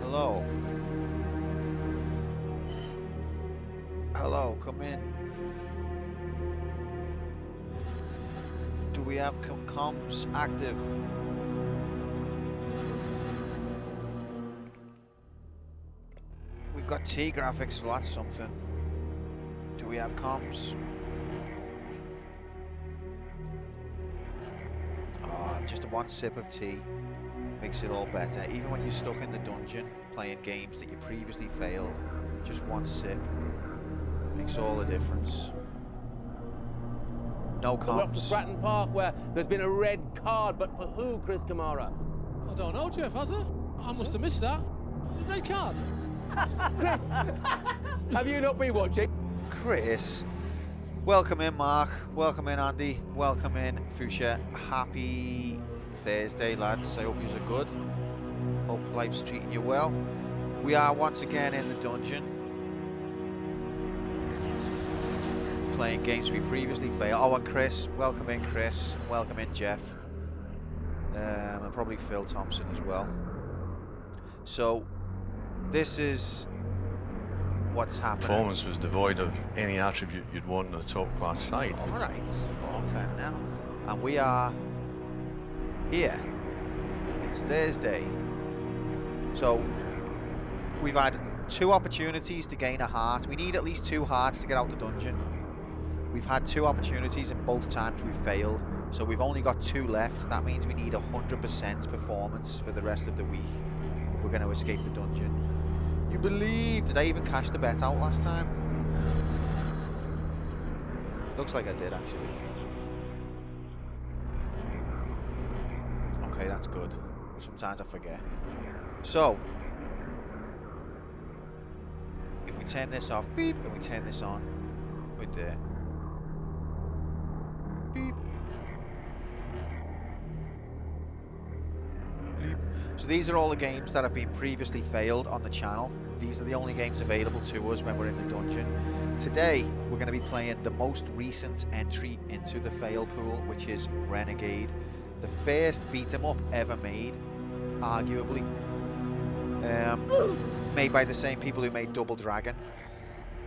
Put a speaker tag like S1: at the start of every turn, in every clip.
S1: Hello. Hello, come in. Do we have comms active? We've got T graphics, well that's something. Do we have comms? Oh, just one sip of tea makes it all better. Even when you're stuck in the dungeon playing games that you previously failed, just one sip makes all the difference. No comms.
S2: We're off to Stratton Park where there's been a red card, but for who, Chris Kamara?
S3: I don't know, Jeff, has there? I must have missed that. Red card.
S2: Chris, have you not been watching?
S1: Chris, welcome in Mark, welcome in Andy, welcome in Fuchsia. Happy Thursday, lads. I hope you're good. Hope life's treating you well. We are once again in the dungeon, playing games we previously failed. Oh, and Chris, welcome in Chris, welcome in Jeff, and probably Phil Thompson as well. So, this is what's happening.
S4: Performance was devoid of any attribute you'd want in a top-class side.
S1: All right, okay now, and we are here. It's Thursday, so we've had 2 opportunities to gain a heart. We need at least 2 hearts to get out the dungeon. We've had 2 opportunities and both times we've failed, so we've only got 2 left. That means we need 100% performance for the rest of the week if we're going to escape the dungeon. You believe? Did I even cash the bet out last time? Looks like I did actually. Okay, that's good. Sometimes I forget. So, if we turn this off, beep, and we turn this on, right there. Beep. Bleep. So these are all the games that have been previously failed on the channel. These are the only games available to us when we're in the dungeon. Today, we're going to be playing the most recent entry into the fail pool, which is Renegade. The first beat-em-up ever made, arguably. Made by the same people who made Double Dragon.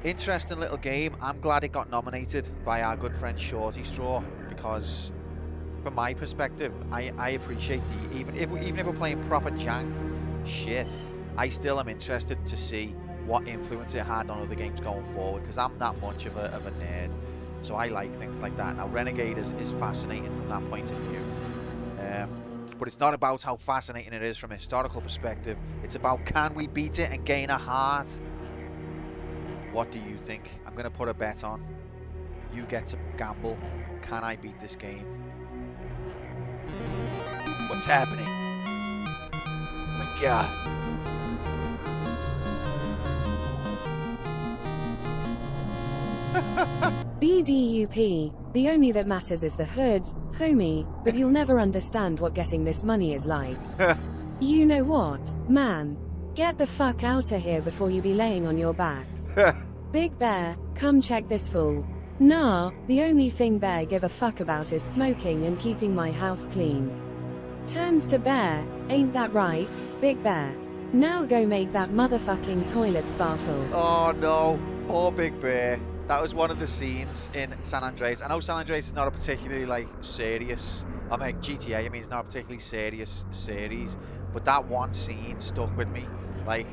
S1: Interesting little game. I'm glad it got nominated by our good friend Shorty Straw, because from my perspective, I appreciate the even if we're playing proper jank shit, I still am interested to see what influence it had on other games going forward, because I'm that much of a nerd, so I like things like that. Now Renegade is fascinating from that point of view, but it's not about how fascinating it is from a historical perspective. It's about, can we beat it and gain a heart? What do you think? I'm going to put a bet on. You get to gamble. Can I beat this game? What's happening? Oh my God.
S5: BDUP, the only that matters is the hood, homie, but you'll never understand what getting this money is like. You know what, man? Get the fuck outta here before you be laying on your back. Big Bear, come check this fool. Nah, the only thing Bear give a fuck about is smoking and keeping my house clean. Turns to Bear, ain't that right, Big Bear? Now go make that motherfucking toilet sparkle.
S1: Oh no, poor Big Bear. That was one of the scenes in San Andreas. I know San Andreas is not a particularly like serious, I mean GTA, I mean it's not a particularly serious series, but that one scene stuck with me. Like,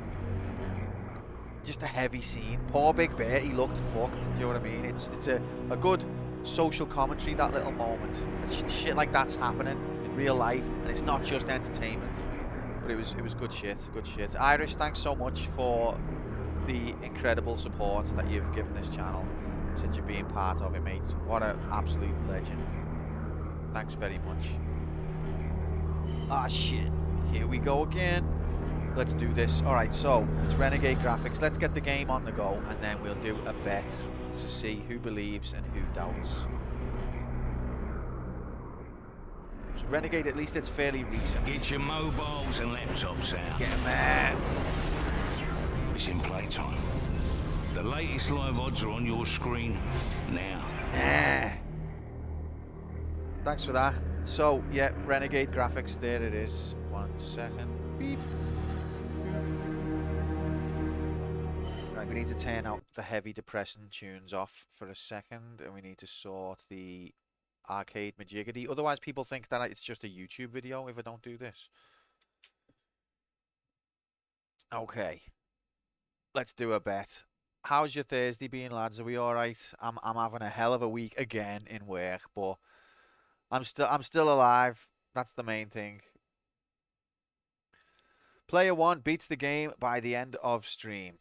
S1: just a heavy scene. Poor Big Bear, he looked fucked, do you know what I mean? It's a good social commentary, that little moment. Shit like that's happening in real life, and it's not just entertainment. But it was good shit, good shit. Irish, thanks so much for the incredible support that you've given this channel since you've been part of it, mate. What an absolute legend. Thanks very much. Ah, shit. Here we go again. Let's do this. Alright, so it's Renegade graphics. Let's get the game on the go, and then we'll do a bet to see who believes and who doubts. So Renegade, at least it's fairly recent.
S6: Get your mobiles and laptops out.
S1: Get 'em there.
S6: It's in playtime. The latest live odds are on your screen now.
S1: Thanks for that. So, yeah, Renegade graphics, there it is. 1 second. Beep. Right, we need to turn out the heavy depressing tunes off for a second, and we need to sort the arcade majiggity. Otherwise, people think that it's just a YouTube video if I don't do this. Okay. Let's do a bet. How's your Thursday been, lads? Are we all right? I'm having a hell of a week again in work, but I'm still alive. That's the main thing. Player 1 beats the game by the end of stream.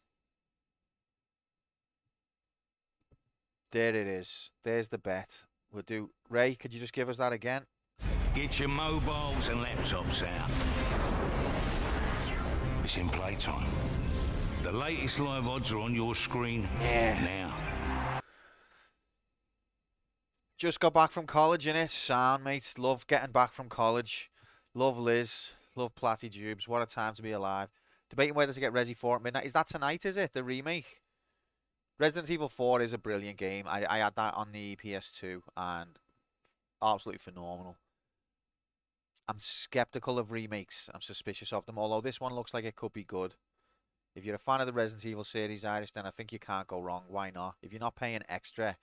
S1: There it is. There's the bet. We'll do. Ray, could you just give us that again?
S6: Get your mobiles and laptops out. It's in playtime. The latest live odds are on your screen now.
S1: Just got back from college, innit? Sound, mates. Love getting back from college. Love Liz. Love Platty Dubes. What a time to be alive. Debating whether to get Resi 4 at midnight. Is that tonight, is it? The remake? Resident Evil 4 is a brilliant game. I had that on the PS2 and absolutely phenomenal. I'm skeptical of remakes. I'm suspicious of them, although this one looks like it could be good. If you're a fan of the Resident Evil series, Irish, then I think you can't go wrong. Why not? If you're not paying extra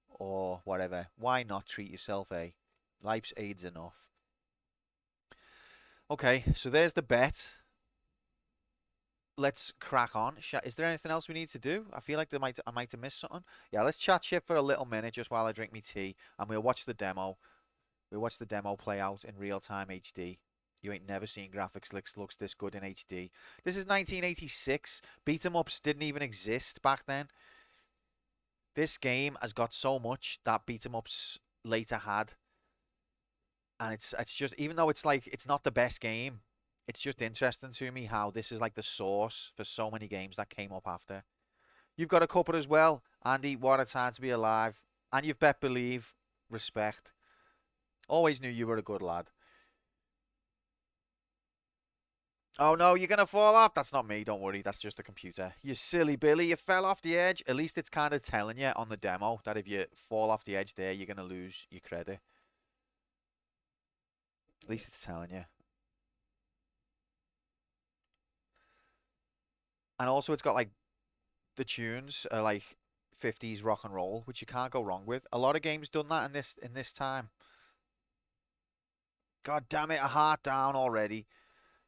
S1: or whatever, why not treat yourself, eh? Life's AIDS enough. Okay, so there's the bet. Let's crack on. Is there anything else we need to do? I feel like I might have missed something. Yeah, let's chat shit for a little minute just while I drink my tea, and we'll watch the demo. We'll watch the demo play out in real-time HD. You ain't never seen graphics looks this good in HD. This is 1986. Beat-em-ups didn't even exist back then. This game has got so much that beat-em-ups later had. And it's just, even though it's like, it's not the best game, it's just interesting to me how this is like the source for so many games that came up after. You've got a couple as well. Andy, what a time to be alive. And you've bet believe. Respect. Always knew you were a good lad. Oh no, you're going to fall off. That's not me, don't worry. That's just the computer. You silly Billy, you fell off the edge. At least it's kind of telling you on the demo that if you fall off the edge there, you're going to lose your credit. At least it's telling you. And also it's got like the tunes are like 50s rock and roll, which you can't go wrong with. A lot of games done that in this time. God damn it, a heart down already.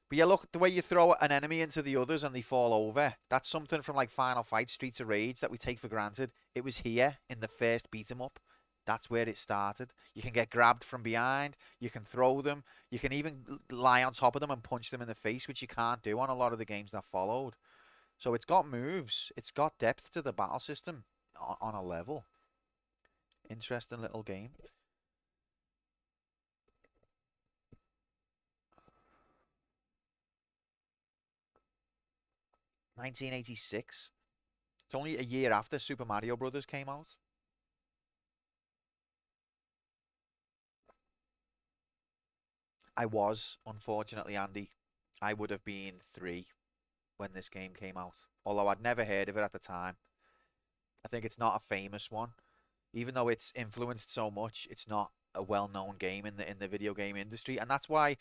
S1: But yeah, look, the way you throw an enemy into the others and they fall over, that's something from like Final Fight, Streets of Rage that we take for granted. It was here in the first beat 'em up. That's where it started. You can get grabbed from behind. You can throw them. You can even lie on top of them and punch them in the face, which you can't do on a lot of the games that followed. So it's got moves. It's got depth to the battle system on a level. Interesting little game. $1986. It's only a year after Super Mario Brothers came out. I was, unfortunately, Andy. I would have been 3. when this game came out. Although I'd never heard of it at the time. I think it's not a famous one. Even though it's influenced so much, it's not a well-known game in the video game industry. And that's why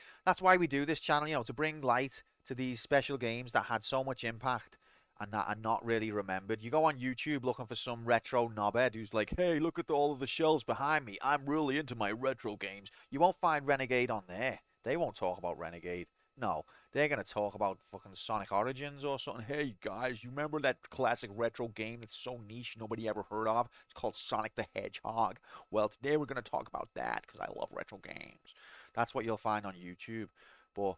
S1: we do this channel, you know, to bring light to these special games that had so much impact and that are not really remembered. You go on YouTube looking for some retro knobhead who's like, hey, look at all of the shelves behind me. I'm really into my retro games. You won't find Renegade on there. They won't talk about Renegade. No, they're going to talk about fucking Sonic Origins or something. Hey, guys, you remember that classic retro game that's so niche nobody ever heard of? It's called Sonic the Hedgehog. Well, today we're going to talk about that because I love retro games. That's what you'll find on YouTube. But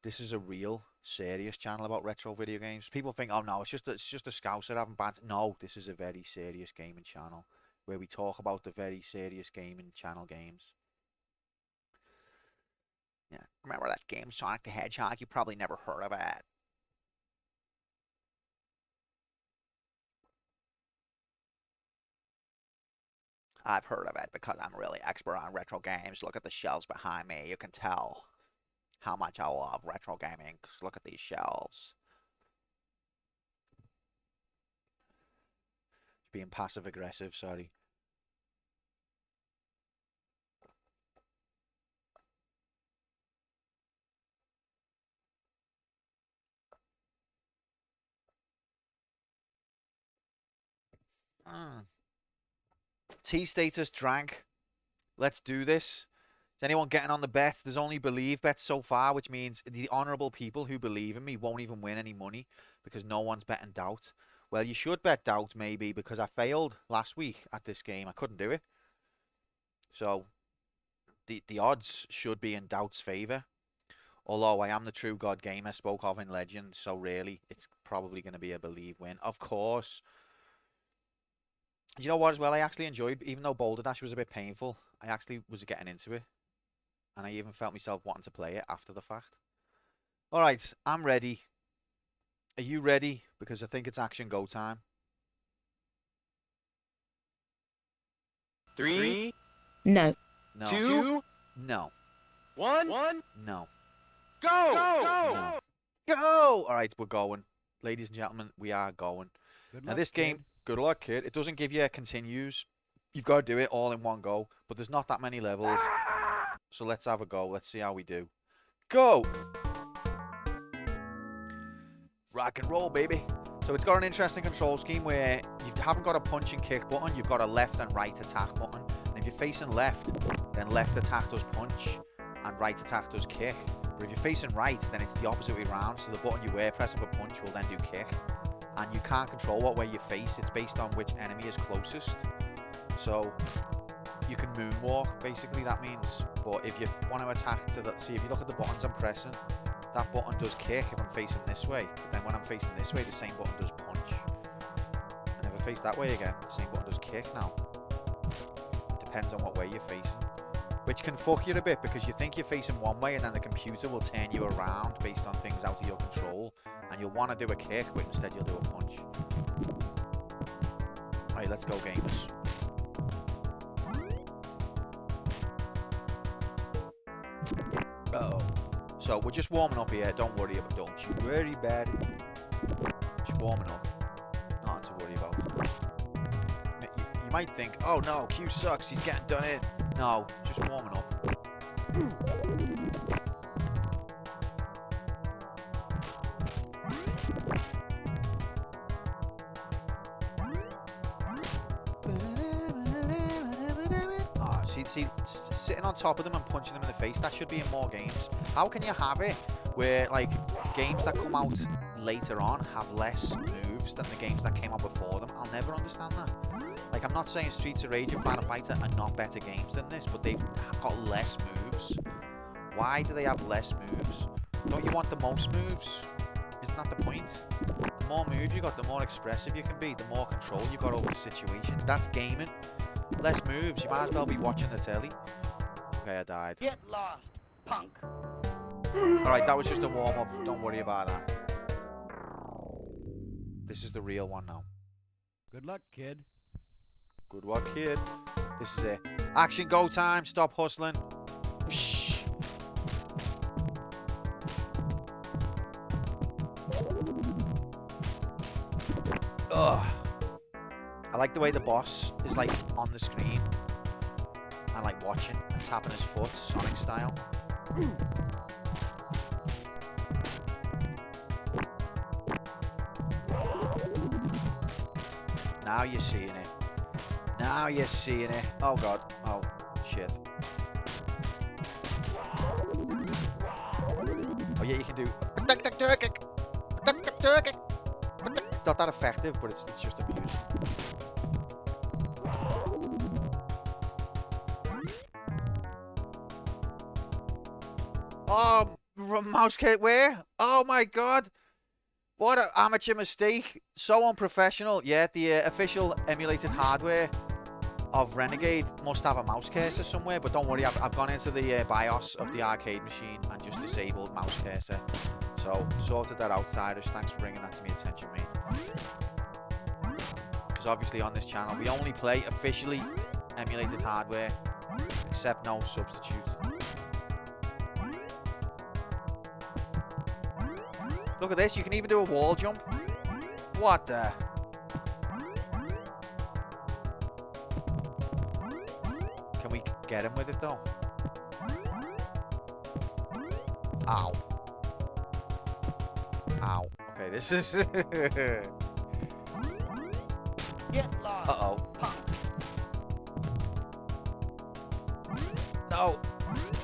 S1: this is a real, serious channel about retro video games. People think, oh, no, it's just a scouser having bands. No, this is a very serious gaming channel where we talk about the very serious gaming channel games. Yeah, remember that game, Sonic the Hedgehog? You probably never heard of it. I've heard of it because I'm really expert on retro games. Look at the shelves behind me. You can tell how much I love retro gaming. Just look at these shelves. Just being passive aggressive, sorry. T status drank. Let's do this. Is anyone getting on the bet? There's only believe bets so far, which means the honourable people who believe in me won't even win any money because no one's betting doubt. Well, you should bet doubt maybe because I failed last week at this game. I couldn't do it. So the odds should be in doubt's favour. Although I am the true God gamer spoke of in Legend, so really it's probably going to be a believe win. Of course. You know what as well? I actually enjoyed, even though Boulder Dash was a bit painful, I actually was getting into it. And I even felt myself wanting to play it after the fact. Alright, I'm ready. Are you ready? Because I think it's action go time.
S7: 3,
S5: No.
S1: No.
S7: 2,
S1: No.
S7: 1,
S1: No.
S7: go!
S1: No. Go! Alright, we're going. Ladies and gentlemen, we are going. Now this game, good luck, kid. It doesn't give you continues. You've got to do it all in one go. But there's not that many levels. So let's have a go. Let's see how we do. Go! Rock and roll, baby. So it's got an interesting control scheme where you haven't got a punch and kick button. You've got a left and right attack button. And if you're facing left, then left attack does punch and right attack does kick. But if you're facing right, then it's the opposite way around. So the button you were pressing for punch will then do kick. And you can't control what way you face. It's based on which enemy is closest. So you can moonwalk, basically, that means. But if you want to attack to the... See, if you look at the buttons I'm pressing, that button does kick if I'm facing this way. But then when I'm facing this way, the same button does punch. And if I face that way again, the same button does kick now. It depends on what way you're facing. Which can fuck you a bit because you think you're facing one way and then the computer will turn you around based on things out of your control. And you'll want to do a kick, but instead you'll do a punch. Alright, let's go, gamers. Oh. So we're just warming up here. Don't worry about it. Don't you worry about it. Just warming up. Nothing to worry about. You might think, oh no, Q sucks. He's getting done in. No, just warming up. See, sitting on top of them and punching them in the face, that should be in more games. How can you have it where, like, games that come out later on have less moves than the games that came out before them? I'll never understand that. Like, I'm not saying Streets of Rage and Final Fighter are not better games than this, but they've got less moves. Why do they have less moves? Don't you want the most moves? Isn't that the point? The more moves you got, the more expressive you can be, the more control you got over the situation. That's gaming. Less moves, you might as well be watching the telly. Okay, I died.
S8: Get lost, punk.
S1: Alright, that was just a warm-up. Don't worry about that. This is the real one now.
S8: Good luck, kid.
S1: Good luck, kid. This is it. Action go time. Stop hustling. Psh. Ugh. I like the way the boss is like on the screen and like watching and tapping his foot, Sonic style. Now you're seeing it. Now you're seeing it. Oh god. Oh shit. Oh yeah, you can do. It's not that effective, but it's just amusing. Oh, mouse kit where? Oh my god. What an amateur mistake. So unprofessional. Yeah, the official emulated hardware of Renegade must have a mouse cursor somewhere, but don't worry, I've gone into the BIOS of the arcade machine and just disabled mouse cursor. So, sorted that out, Cyrus. Thanks for bringing that to my attention, mate. Because obviously on this channel, we only play officially emulated hardware, except no substitute. Look at this, you can even do a wall jump. What the? Can we get him with it though? Ow. Ow. Okay, this is...
S8: Get lost.
S1: Uh-oh.
S8: Punk.
S1: No.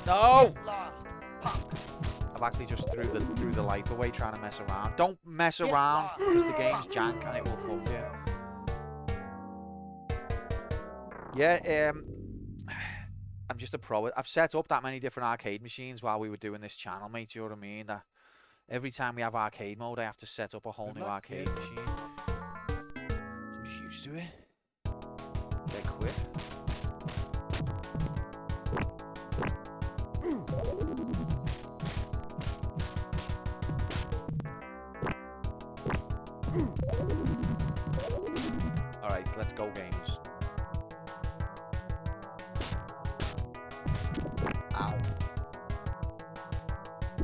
S1: No!
S8: Get lost. Punk.
S1: I've actually just threw the life away trying to mess around. Don't mess around, because the game's jank and it will fuck you. Yeah, I'm just a pro. I've set up that many different arcade machines while we were doing this channel, mate. Do you know what I mean? That every time we have arcade mode, I have to set up a whole new arcade machine. So I'm just used to it. They're quick. Alright, let's go, games. Ow.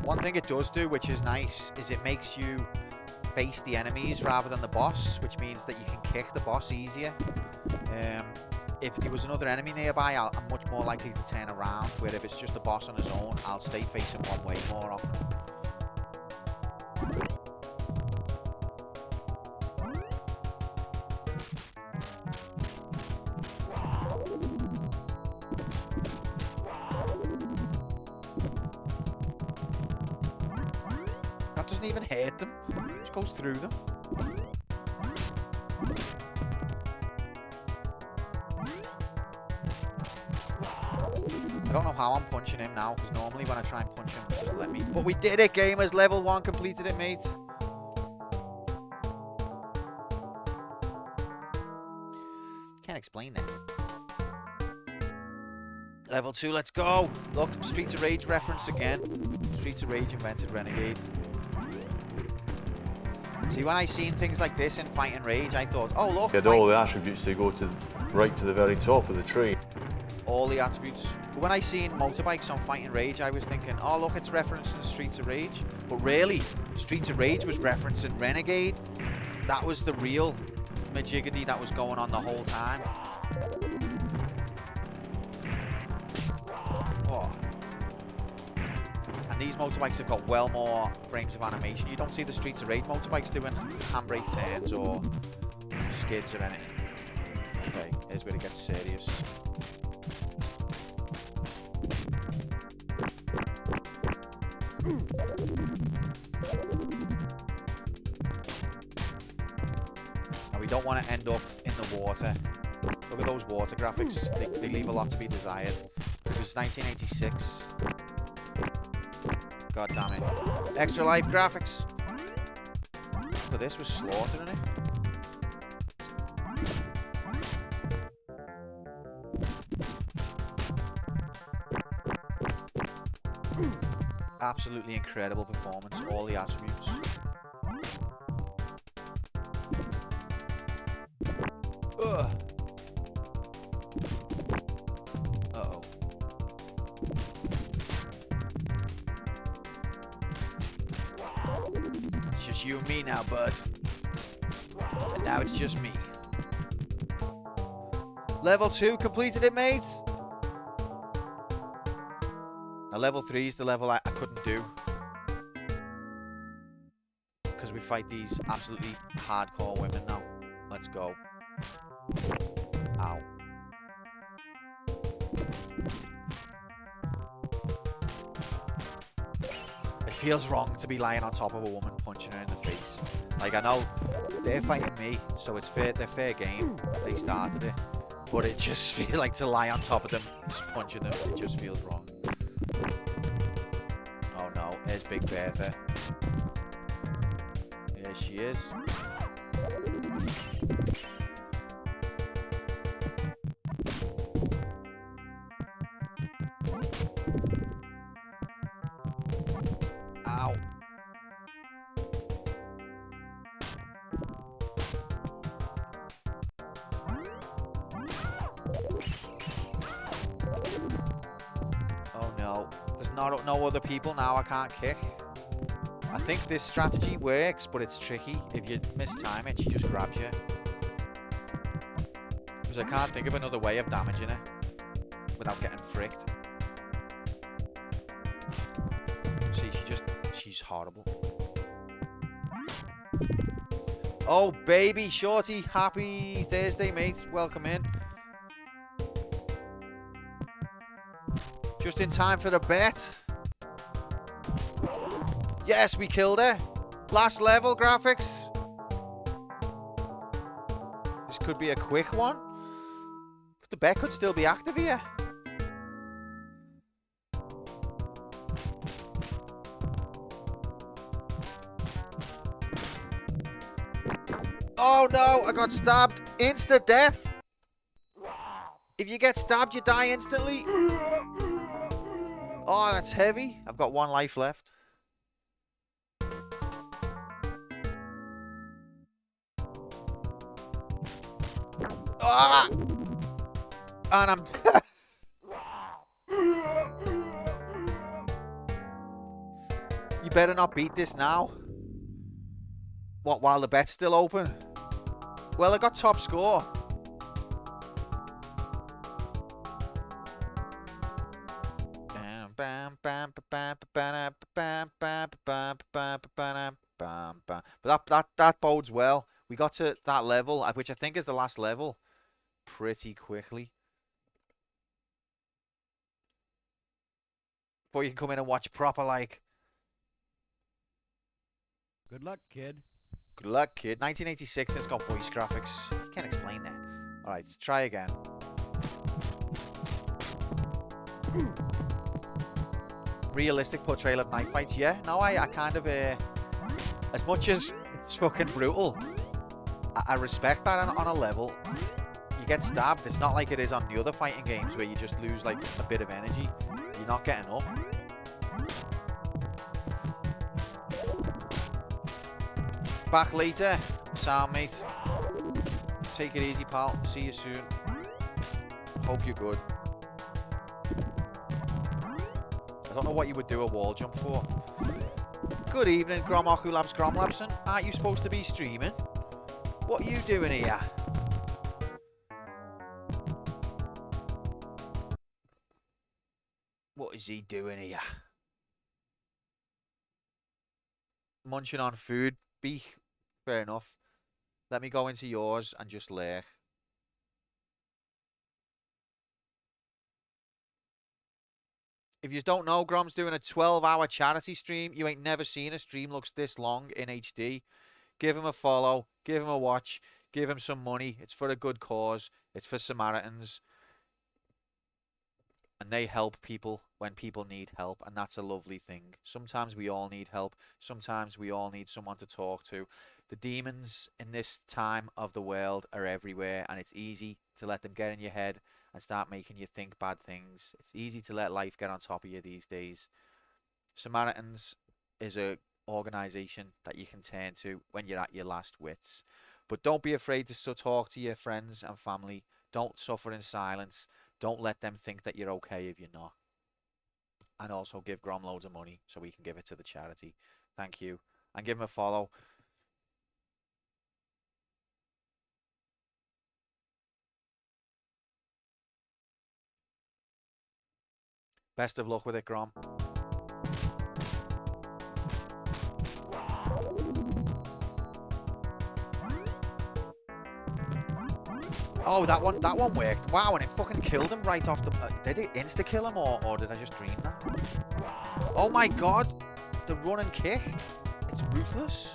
S1: One thing it does do, which is nice, is it makes you face the enemies rather than the boss, which means that you can kick the boss easier. If there was another enemy nearby, I'm much more likely to turn around, where if it's just the boss on his own, I'll stay facing one way more often. That doesn't even hurt them, it just goes through them. I don't know how I'm punching him now, because normally when I try and punch him, it doesn't let me. But we did it, gamers. Level 1 completed it, mate. Can't explain that. Level 2, let's go. Look, Streets of Rage reference again. Streets of Rage invented Renegade. See, when I seen things like this in Fight and Rage, I thought, oh look.
S4: Get all the attributes, they go to right to the very top of the tree.
S1: All the attributes. But when I seen motorbikes on Fight and Rage, I was thinking, oh look, it's referencing Streets of Rage. But really, Streets of Rage was referencing Renegade. That was the real majiggity that was going on the whole time. Oh. And these motorbikes have got well more frames of animation. You don't see the Streets of Rage motorbikes doing handbrake turns or skids or anything. Okay, here's where it gets serious. And we don't want to end up in the water. Look at those water graphics. They leave a lot to be desired. It was 1986. God damn it. Extra life graphics. Look at this, was slaughtering it. Absolutely incredible performance, all the attributes. Ugh. Uh-oh. It's just you and me now, bud. And now it's just me. Level 2 completed it, mates. Now level 3 is the level I couldn't do. Because we fight these absolutely hardcore women now. Let's go. Ow. It feels wrong to be lying on top of a woman punching her in the face. Like, I know they're fighting me, so it's fair. They're fair game. They started it. But it just feels like to lie on top of them, just punching them, it just feels wrong. Oh no, there's Big Bertha. There she is. Ow. Oh no, there's no other people now I can't kick. I think this strategy works, but it's tricky. If you mistime it, she just grabs you. Because I can't think of another way of damaging her without getting fricked. See, she's horrible. Oh, baby, Shorty, happy Thursday, mate. Welcome in. Just in time for the bet. Yes, we killed her. Last level graphics. This could be a quick one. The bet could still be active here. Oh no, I got stabbed. Instant death. If you get stabbed, you die instantly. Oh, that's heavy. I've got 1 life left. Ah! And I'm... You better not beat this now. What, while the bet's still open? Well, I got top score. But that bodes well. We got to that level, which I think is the last level, pretty quickly. Before you can come in and watch proper, like...
S8: Good luck, kid.
S1: Good luck, kid. 1986, it's got voice graphics. You can't explain that. Alright, let's try again. Realistic portrayal of knife fights, yeah. No, I kind of, as much as it's fucking brutal, I respect that on a level. You get stabbed, it's not like it is on the other fighting games where you just lose, like, a bit of energy. You're not getting up. Back later, sound mate. Take it easy, pal. See you soon. Hope you're good. I don't know what you would do a wall jump for. Good evening, Gromokulabs Gromlabson. Aren't you supposed to be streaming? What are you doing here? What is he doing here? Munching on food. Beef. Fair enough. Let me go into yours and just lurk. If you don't know, Grom's doing a 12-hour charity stream. You ain't never seen a stream looks this long in HD. Give him a follow. Give him a watch. Give him some money. It's for a good cause. It's for Samaritans. And they help people when people need help. And that's a lovely thing. Sometimes we all need help. Sometimes we all need someone to talk to. The demons in this time of the world are everywhere. And it's easy to let them get in your head and start making you think bad things. It's easy to let life get on top of you these days. Samaritans is a organization that you can turn to when you're at your last wits. But don't be afraid to talk to your friends and family. Don't suffer in silence. Don't let them think that you're okay if you're not. And also give Grom loads of money so we can give it to the charity. Thank you. And give him a follow. Best of luck with it, Grom. Oh, that one worked. Wow, and it fucking killed him right off the... did it insta-kill him, or did I just dream that? Oh my god! The run and kick. It's ruthless.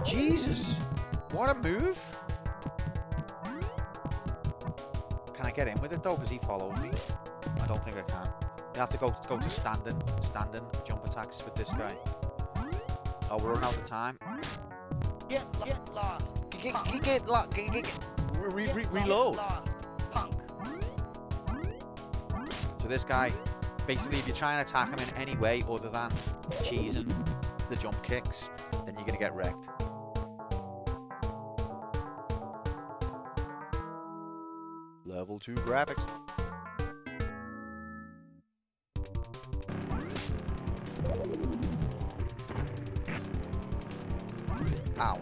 S1: Jesus! What a move! Can I get in with it though? Because he follows me. I don't think I can. You have to go to standing jump attacks with this guy. Oh, we're running out of time.
S8: Get lost.
S1: Reload.
S8: Punk.
S1: So this guy, basically, if you try and attack him in any way other than cheesing the jump kicks, then you're gonna get wrecked. Level 2 graphics. Ow.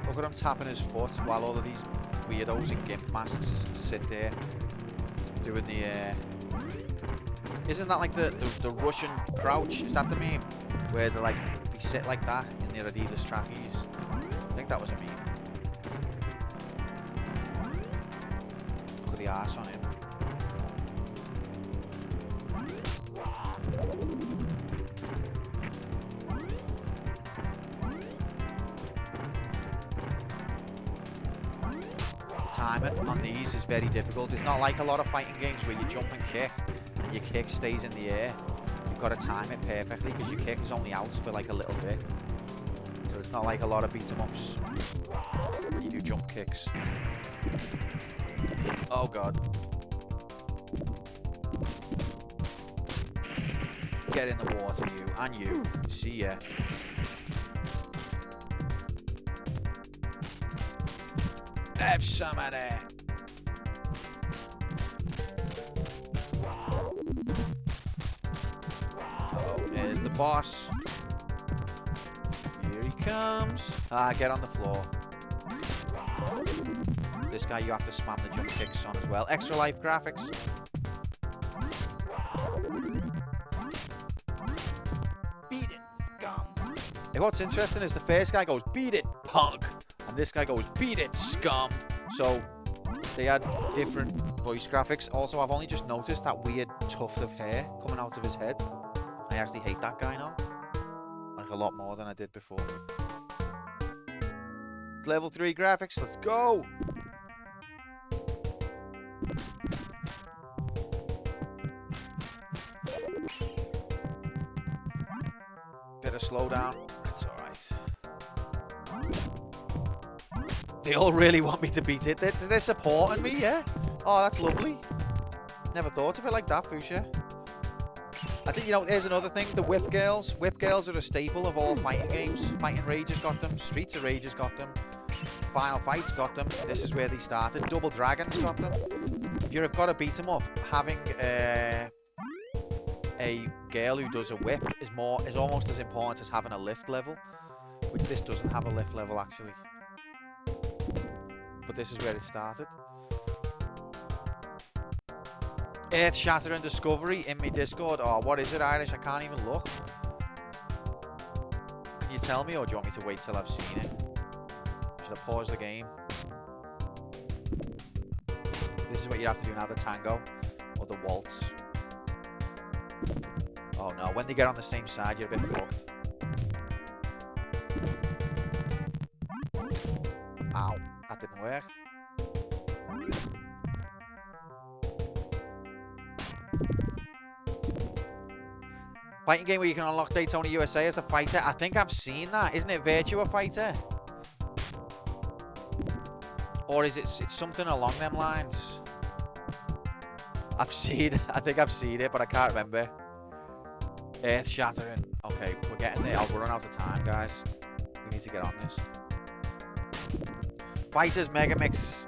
S1: Look at him tapping his foot while all of these weirdos in gimp masks sit there doing the isn't that like the Russian crouch? Is that the meme? Where they sit like that in their Adidas trackies? I think that was a meme. Look at the arse on him. Timing on these is very difficult. It's not like a lot of fighting games where you jump and kick and your kick stays in the air. You've got to time it perfectly because your kick is only out for like a little bit. So it's not like a lot of beat 'em ups where you do jump kicks. Oh god. Get in the water, you, and you. See ya. Have some of that. Oh, there's the boss. Here he comes. Ah, get on the floor. This guy you have to spam the jump kicks on as well. Extra life graphics.
S8: Beat it. Gum.
S1: And what's interesting is the first guy goes, "Beat it, punk." And this guy goes, "Beat it, scum." So they had different voice graphics. Also, I've only just noticed that weird tuft of hair coming out of his head. I actually hate that guy now. Like a lot more than I did before. Level 3 graphics, let's go! Bit of slowdown, it's alright. They all really want me to beat it. They're supporting me, yeah? Oh, that's lovely. Never thought of it like that, Fuchsia. I think, you know, here's another thing. The whip girls. Whip girls are a staple of all fighting games. Fighting Rage has got them. Streets of Rage has got them. Final Fight's got them. This is where they started. Double Dragon's got them. If you've got to beat them up, having a girl who does a whip is almost as important as having a lift level. Which this doesn't have a lift level, actually. But this is where it started. Earth Shattering Discovery in my Discord. Oh, what is it, Irish? I can't even look. Can you tell me, or do you want me to wait till I've seen it? Should I pause the game? This is what you have to do now, the tango or the waltz. Oh no, when they get on the same side, you're a bit fucked. Ow, that didn't work. Fighting game where you can unlock Daytona USA as the fighter. I think I've seen that. Isn't it Virtua Fighter? Or is it's something along them lines? I think I've seen it, but I can't remember. Earth Shattering. Okay, we're getting there. We're running out of time, guys. We need to get on this. Fighters Mega Mix.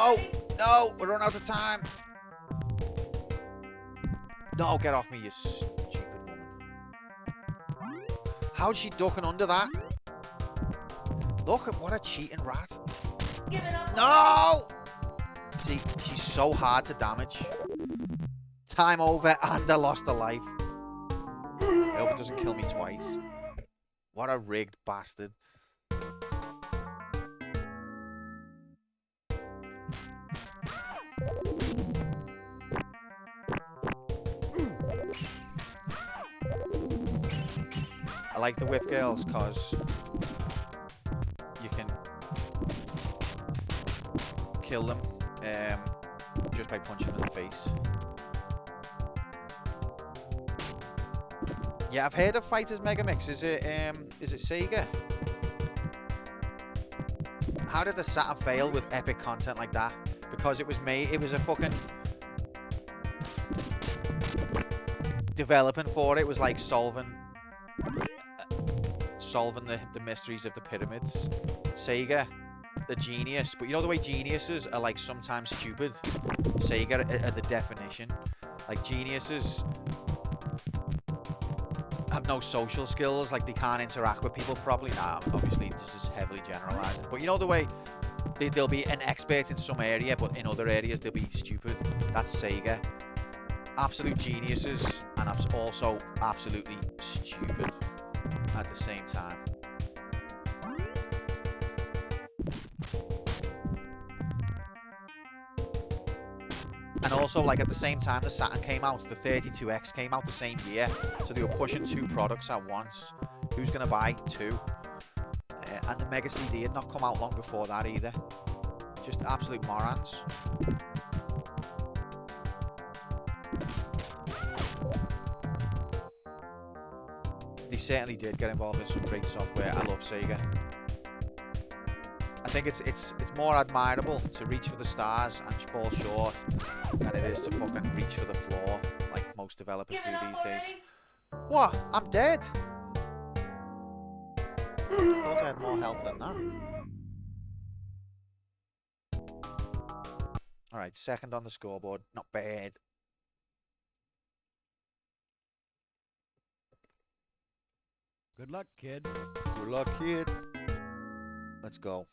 S1: No, no, we're running out of time. No, get off me, you stupid woman. How's she ducking under that? Look at what a cheating rat.
S8: Give it up.
S1: No! See, she's so hard to damage. Time over, and I lost a life. I hope it doesn't kill me twice. What a rigged bastard. I like the whip girls because you can kill them just by punching them in the face. Yeah, I've heard of Fighters Megamix. Is it Sega? How did the Saturn fail with epic content like that? Because it was made, it was a fucking developing for it was like solving the mysteries of the pyramids. Sega, the genius, but you know the way geniuses are like sometimes stupid. Sega are the definition. Like geniuses have no social skills, like they can't interact with people properly. Nah, obviously this is heavily generalizing, but you know the way they'll be an expert in some area, but in other areas they'll be stupid. That's Sega. Absolute geniuses, and also absolutely stupid at the same time. And also, like, at the same time the Saturn came out, the 32X came out the same year, so they were pushing two products at once. Who's gonna buy two? And the Mega CD had not come out long before that either. Just absolute morons. They certainly did get involved in some great software. I love Sega. I think it's more admirable to reach for the stars and fall short than it is to fucking reach for the floor like most developers do these days. What? I'm dead. I thought I had more health than that. Alright, second on the scoreboard. Not bad.
S8: Good luck, kid.
S1: Good luck, kid. Let's go.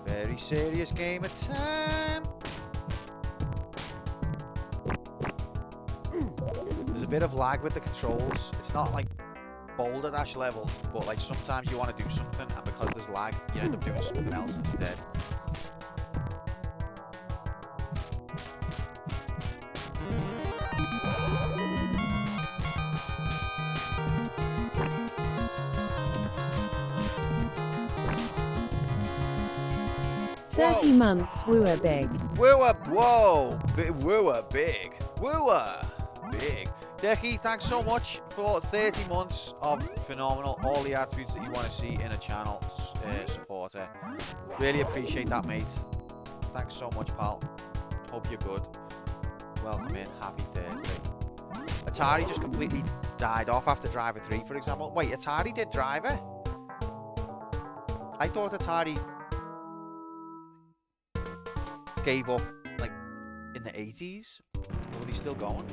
S1: Very serious game of time. There's a bit of lag with the controls. It's not like Boulder Dash level, but like sometimes you want to do something, and because there's lag, you end up doing something else instead.
S5: Whoa. 30 months, wooer big.
S1: Wooer, whoa, wooer big, wooer big. Decky, thanks so much for 30 months of phenomenal, all the attributes that you want to see in a channel supporter. Really appreciate that, mate. Thanks so much, pal. Hope you're good. Welcome in, happy Thursday. Atari just completely died off after Driver 3, for example. Wait, Atari did Driver? I thought Atari gave up like in the 80s. Are they still going?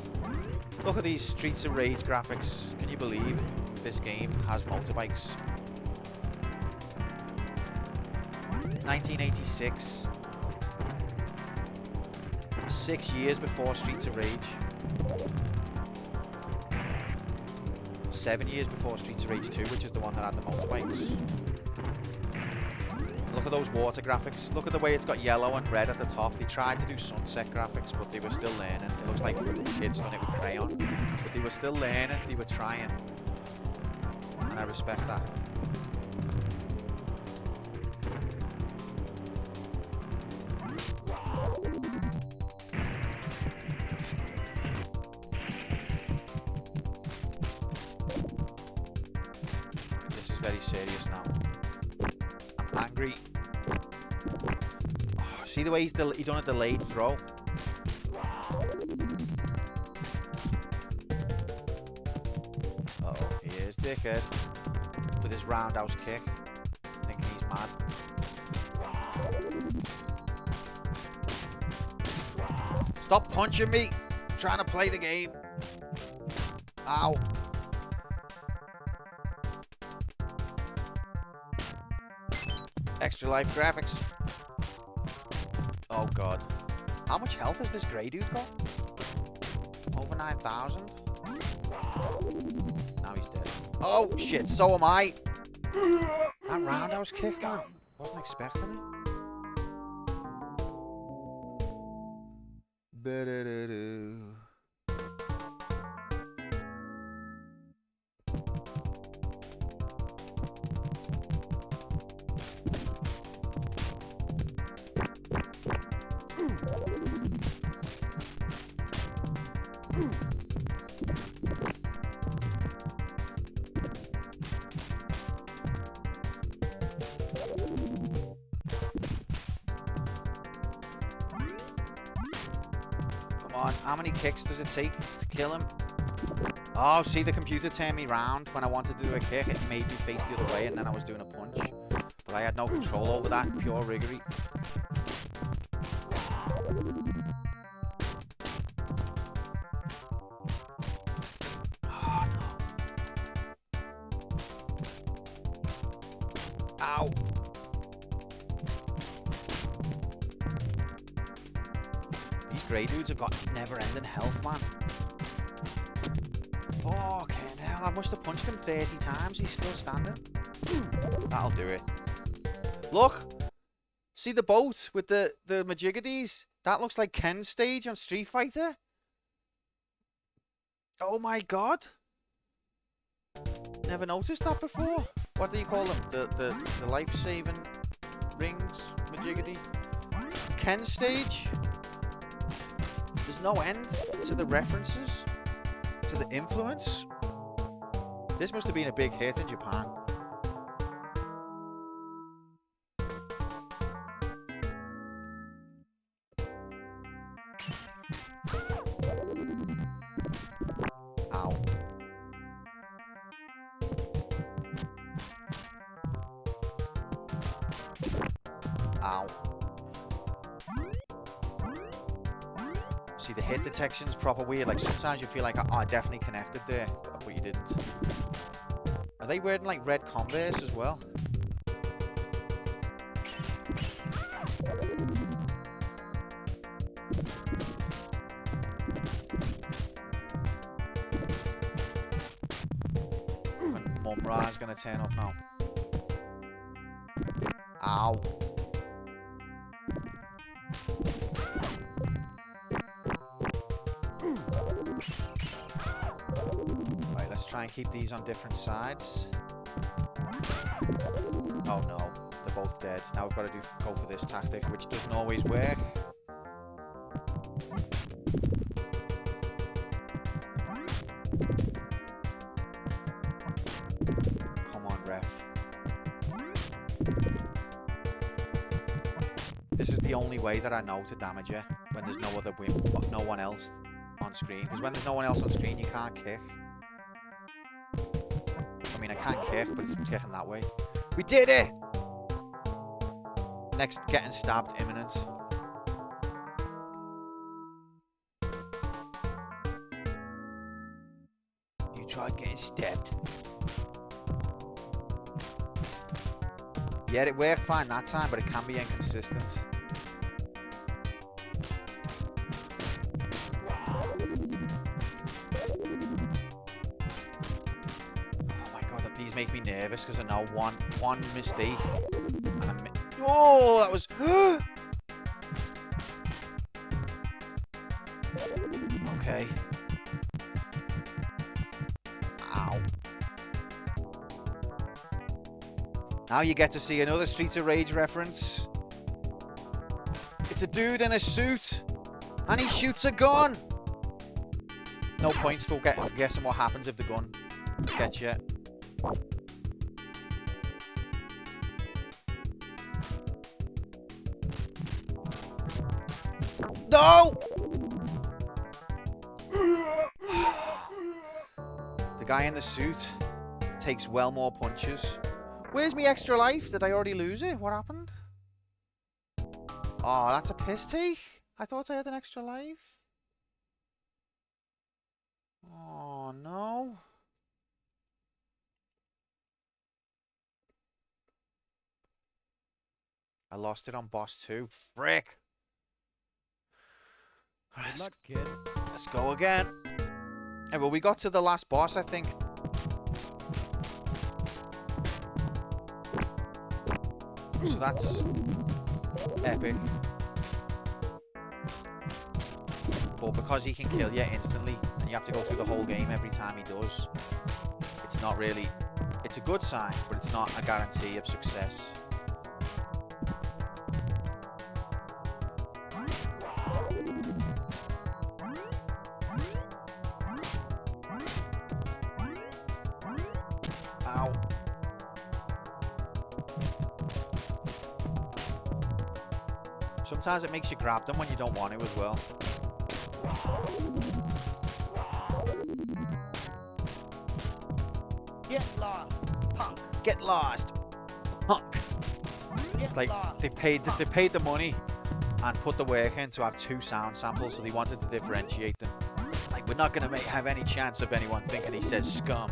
S1: Look at these Streets of Rage graphics. Can you believe this game has motorbikes? 1986. 6 years before Streets of Rage. 7 years before Streets of Rage 2, which is the one that had the motorbikes. Look at those water graphics. Look at the way it's got yellow and red at the top. They tried to do sunset graphics, but they were still learning. It looks like kids done it with crayon. But they were still learning. They were trying. And I respect that. This is very serious now. I'm angry. Oh, see the way he done a delayed throw? Uh-oh, here's Dickhead with his roundhouse kick, thinking he's mad. Stop punching me. I'm trying to play the game. Ow. Extra life graphics. Oh god. How much health has this grey dude got? Over 9,000. Now he's dead. Oh shit, so am I. That roundhouse kick, man. Wasn't expecting it. Ba-da-da-do. Come on, how many kicks does it take to kill him? Oh, see, the computer turned me round when I wanted to do a kick. It made me face the other way, and then I was doing a punch. But I had no control over that. Pure riggery. Oh, no. Ow. These grey dudes have got never-ending health, man. Fucking hell, I must have punched him 30 times. He's still standing. That'll do it. Look! See the boat with the Majigadies? That looks like Ken's stage on Street Fighter. Oh my god. Never noticed that before. What do you call them? The life-saving rings? Majigady? It's Ken's stage. There's no end to the references, to the influence. This must have been a big hit in Japan. Ow. Ow. See, the hit detection's proper weird. Like, sometimes you feel like, oh, I definitely connected there, but you didn't. Are they wearing, like, red Converse as well? Mum Ra's gonna turn up now. Ow. Right, let's try and keep these on different sides. Oh no, they're both dead. Now we've got to go for this tactic, which doesn't always work. Come on, ref. This is the only way that I know to damage her, when there's no one else on screen. Because when there's no one else on screen, you can't kick. I mean, I can kick, but it's kicking that way. We did it! Next, getting stabbed imminent. You tried getting stabbed. Yeah, it worked fine that time, but it can be inconsistent. These make me nervous because I know one mistake. And oh, that was. Okay. Ow. Now you get to see another Streets of Rage reference. It's a dude in a suit, and he shoots a gun. No points for guessing what happens if the gun gets you. No! The guy in the suit takes well more punches. Where's my extra life? Did I already lose it? What happened? Oh, that's a piss take. I thought I had an extra life. I lost it on boss 2. Frick.
S8: Good luck, kid.
S1: Let's go again. Hey, well, we got to the last boss, I think. So that's epic. But because he can kill you instantly, and you have to go through the whole game every time he does, it's not really... It's a good sign, but it's not a guarantee of success. Ow. Sometimes it makes you grab them when you don't want to as well.
S8: Get lost, punk.
S1: Get lost, punk.
S8: Get
S1: Like
S8: lost.
S1: they paid the money and put the work in to have 2 sound samples, so they wanted to differentiate them. Like, we're not gonna have any chance of anyone thinking he says scum.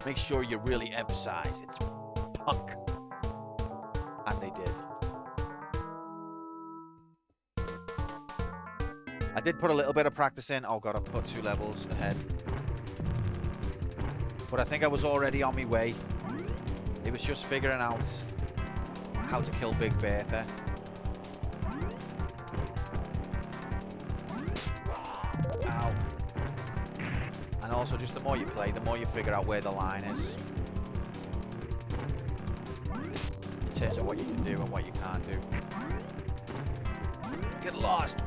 S1: Make sure you really emphasize it's punk. And they did. I did put a little bit of practice in. Oh god, I put 2 levels ahead. But I think I was already on my way. It was just figuring out how to kill Big Bertha. Ow. And also, just the more you play, the more you figure out where the line is. In terms of what you can do and what you can't do. Get lost,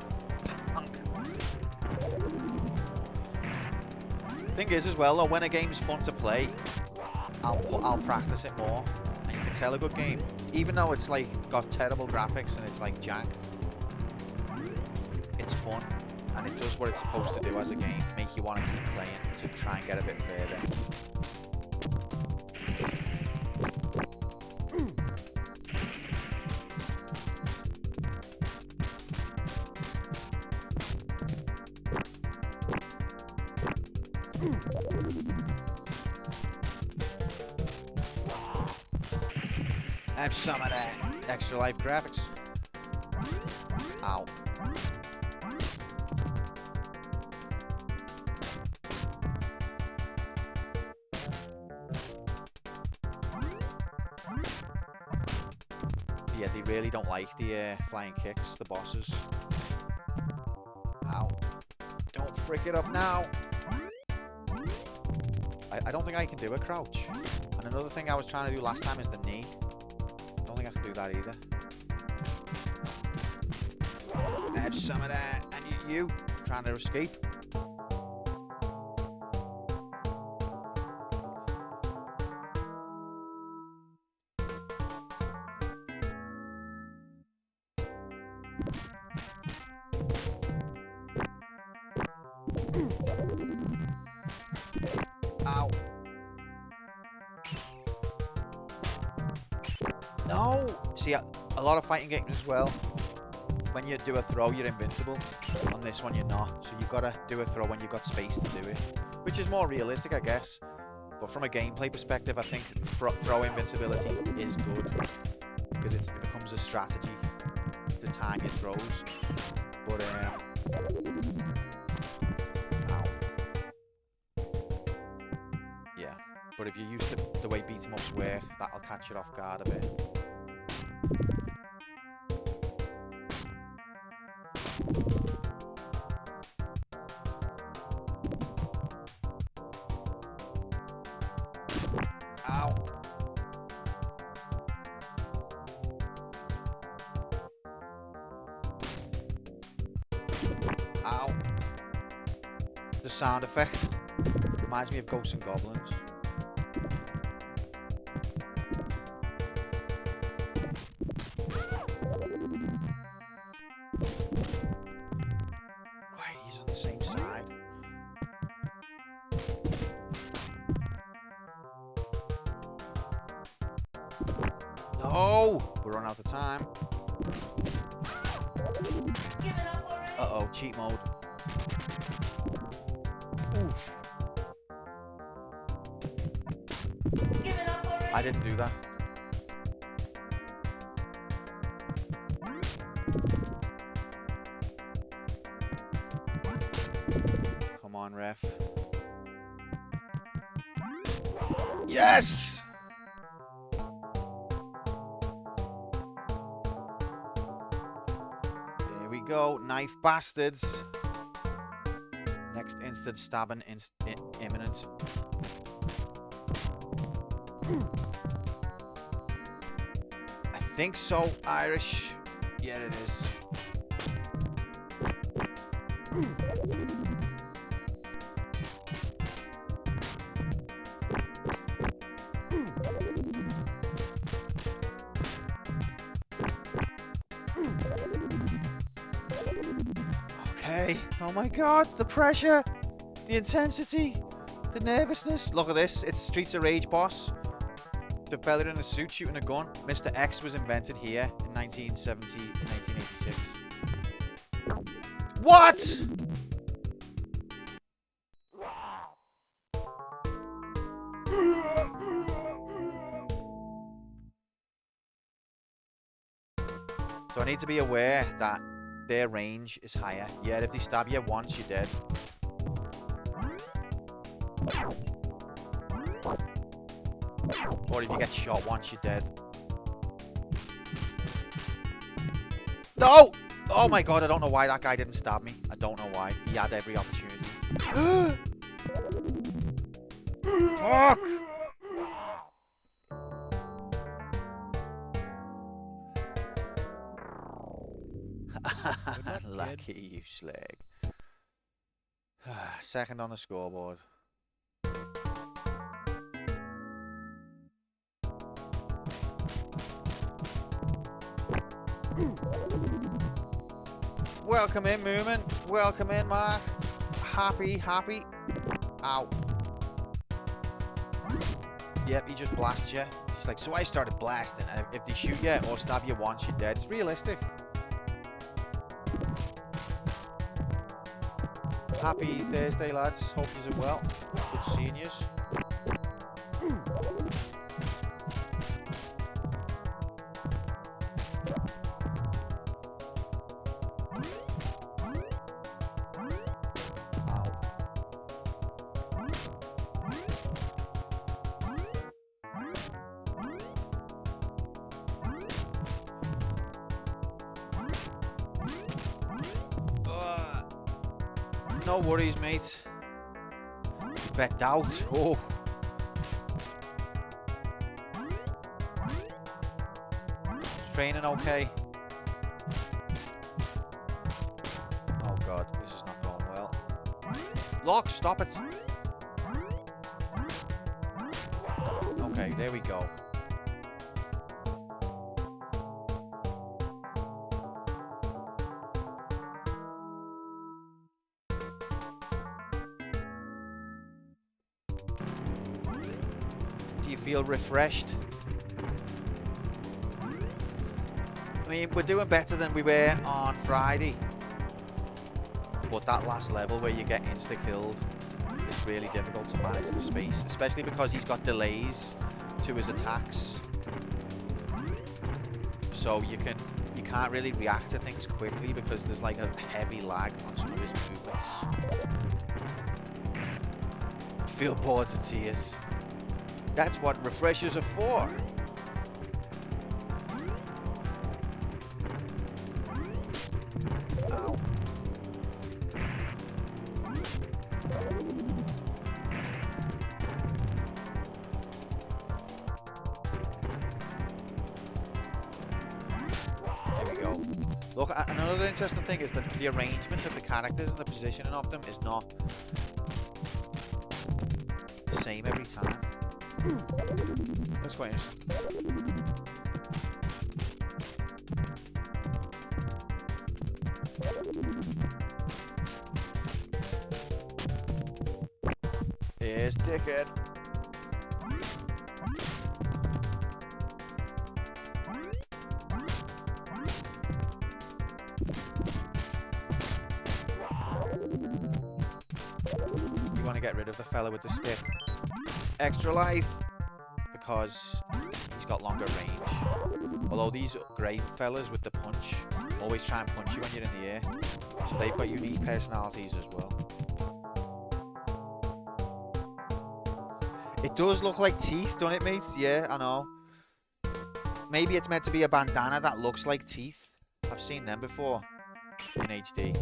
S1: punk. Thing is as well though, when a game's fun to play, I'll practice it more, and you can tell a good game, even though it's like got terrible graphics and it's like jank. It's fun, and it does what it's supposed to do as a game, make you want to keep playing to try and get a bit further. Have some of that extra life graphics. Ow. Yeah, they really don't like the flying kicks, the bosses. Ow. Don't frick it up now. I don't think I can do a crouch. And another thing I was trying to do last time is the knee. I don't think I can do that either. Have some of that. And you trying to escape. Ow. No! See, a lot of fighting games as well, when you do a throw, you're invincible. On this one, you're not. So you've got to do a throw when you've got space to do it. Which is more realistic, I guess. But from a gameplay perspective, I think throw invincibility is good. Because it becomes a strategy to time your throws. But, yeah, but if you're used to the way beat 'em ups work, that'll catch you off guard a bit. Ow. Ow. The sound effect reminds me of Ghosts and Goblins. Wait, he's on the same side. No! We're running out of time. Uh-oh, cheat mode. Oof. I didn't do that. on, ref. Yes! There we go, knife bastards. Next instant stabbing imminent. I think so, Irish. Yeah, it is. Okay. Oh my god, the pressure, the intensity, the nervousness. Look at this. It's Streets of Rage boss. The fella in a suit shooting a gun. Mr. X was invented here in 1986. What? So I need to be aware that their range is higher. Yeah, if they stab you once, you're dead. Or if you get shot once, you're dead. No! Oh my god, I don't know why that guy didn't stab me. I don't know why. He had every opportunity. Fuck! Lucky you, slag. Second on the scoreboard. Welcome in, Moomin. Welcome in, Mark. Happy. Ow. Yep, he just blasts you. He's like, so I started blasting, and if they shoot you or stab you once, you're dead. It's realistic. Happy Thursday, lads. Hope you're well. Good seeing yous. No worries, mate. Bet out. Oh. Training okay? Oh god, this is not going well. Lock, stop it. Okay, there we go. Feel refreshed. I mean, we're doing better than we were on Friday, but that last level where you get insta-killed is really difficult to manage the space, especially because he's got delays to his attacks, so you can't really react to things quickly because there's like a heavy lag on some of his movements. Feel bored to tears. That's what refreshers are for. Ow. There we go. Look, another interesting thing is that the arrangements of the characters and the positioning of them is not the same every time. That's quite interesting. Here's Dickhead. You want to get rid of the fella with the stick. Extra life, because he's got longer range. Although these grey fellas with the punch always try and punch you when you're in the air, so they've got unique personalities as well. It does look like teeth, don't it, mates? Yeah, I know. Maybe it's meant to be a bandana that looks like teeth. I've seen them before in HD.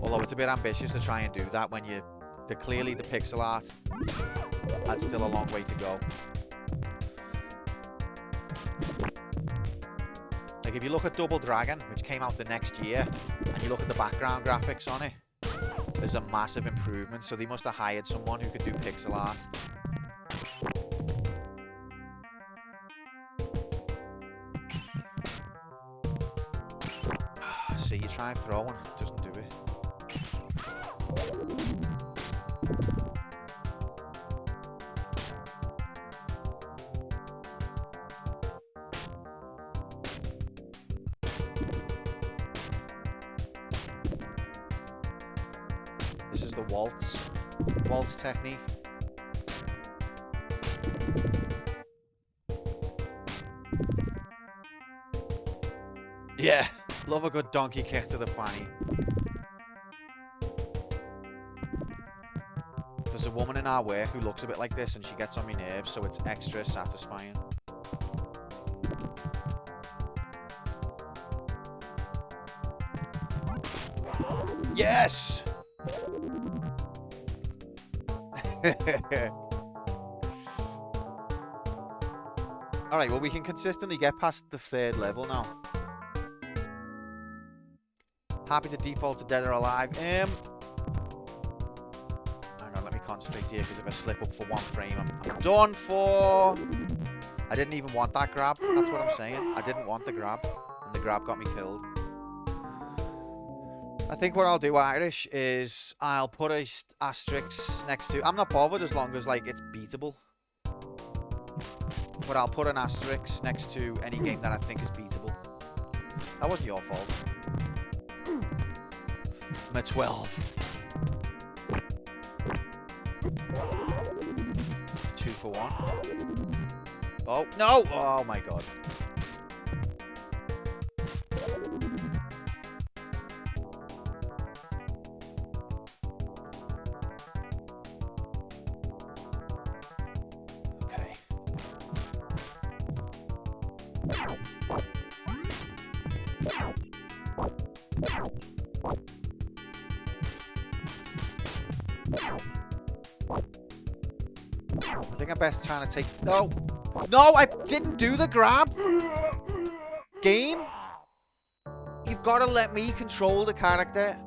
S1: Although it's a bit ambitious to try and do that when they're clearly the pixel art. That's still a long way to go. Like if you look at Double Dragon, which came out the next year, and you look at the background graphics on it, there's a massive improvement. So they must have hired someone who could do pixel art. See, you try and throw one, it doesn't do it. This is the waltz technique. Yeah, love a good donkey kick to the fanny. There's a woman in our work who looks a bit like this and she gets on my nerves, so it's extra satisfying. Yes! Alright, well we can consistently get past the 3rd level now. Happy to default to Dead or Alive. Hang on, let me concentrate here, because if I slip up for 1 frame, I'm done for. I didn't even want that grab. That's what I'm saying. I didn't want the grab, and the grab got me killed. I think what I'll do, Irish, is I'll put a asterisk next to. I'm not bothered as long as like it's beatable. But I'll put an asterisk next to any game that I think is beatable. That wasn't your fault. I'm at 12. 2 for 1. Oh, no! Oh my god. Okay. I think I'm best trying to take... No! No, I didn't do the grab! Game? You've got to let me control the character.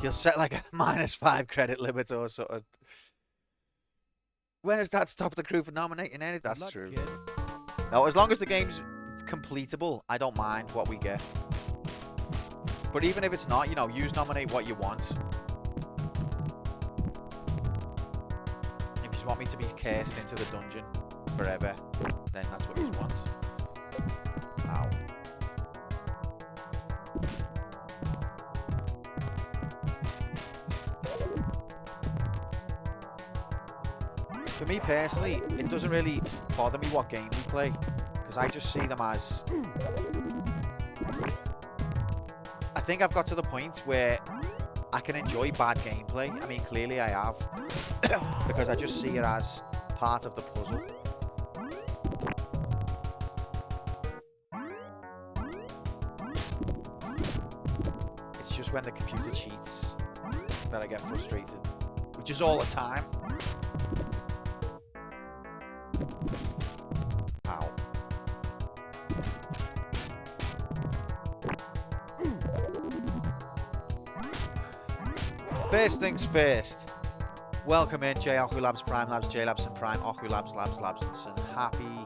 S1: You'll set like a -5 credit limit or something. When does that stop the crew from nominating any? That's true. No, as long as the game's completable, I don't mind what we get. But even if it's not, you know, use nominate what you want. If you just want me to be cast into the dungeon forever, then that's what you want. Ow. For me personally, it doesn't really bother me what game we play, because I just see them as... I think I've got to the point where I can enjoy bad gameplay. I mean, clearly I have, because I just see it as part of the puzzle. It's just when the computer cheats that I get frustrated, which is all the time. Ow. First things first. Welcome in, J Oku Labs, Prime Labs, J Labs and Prime, Oku Labs, Labs and happy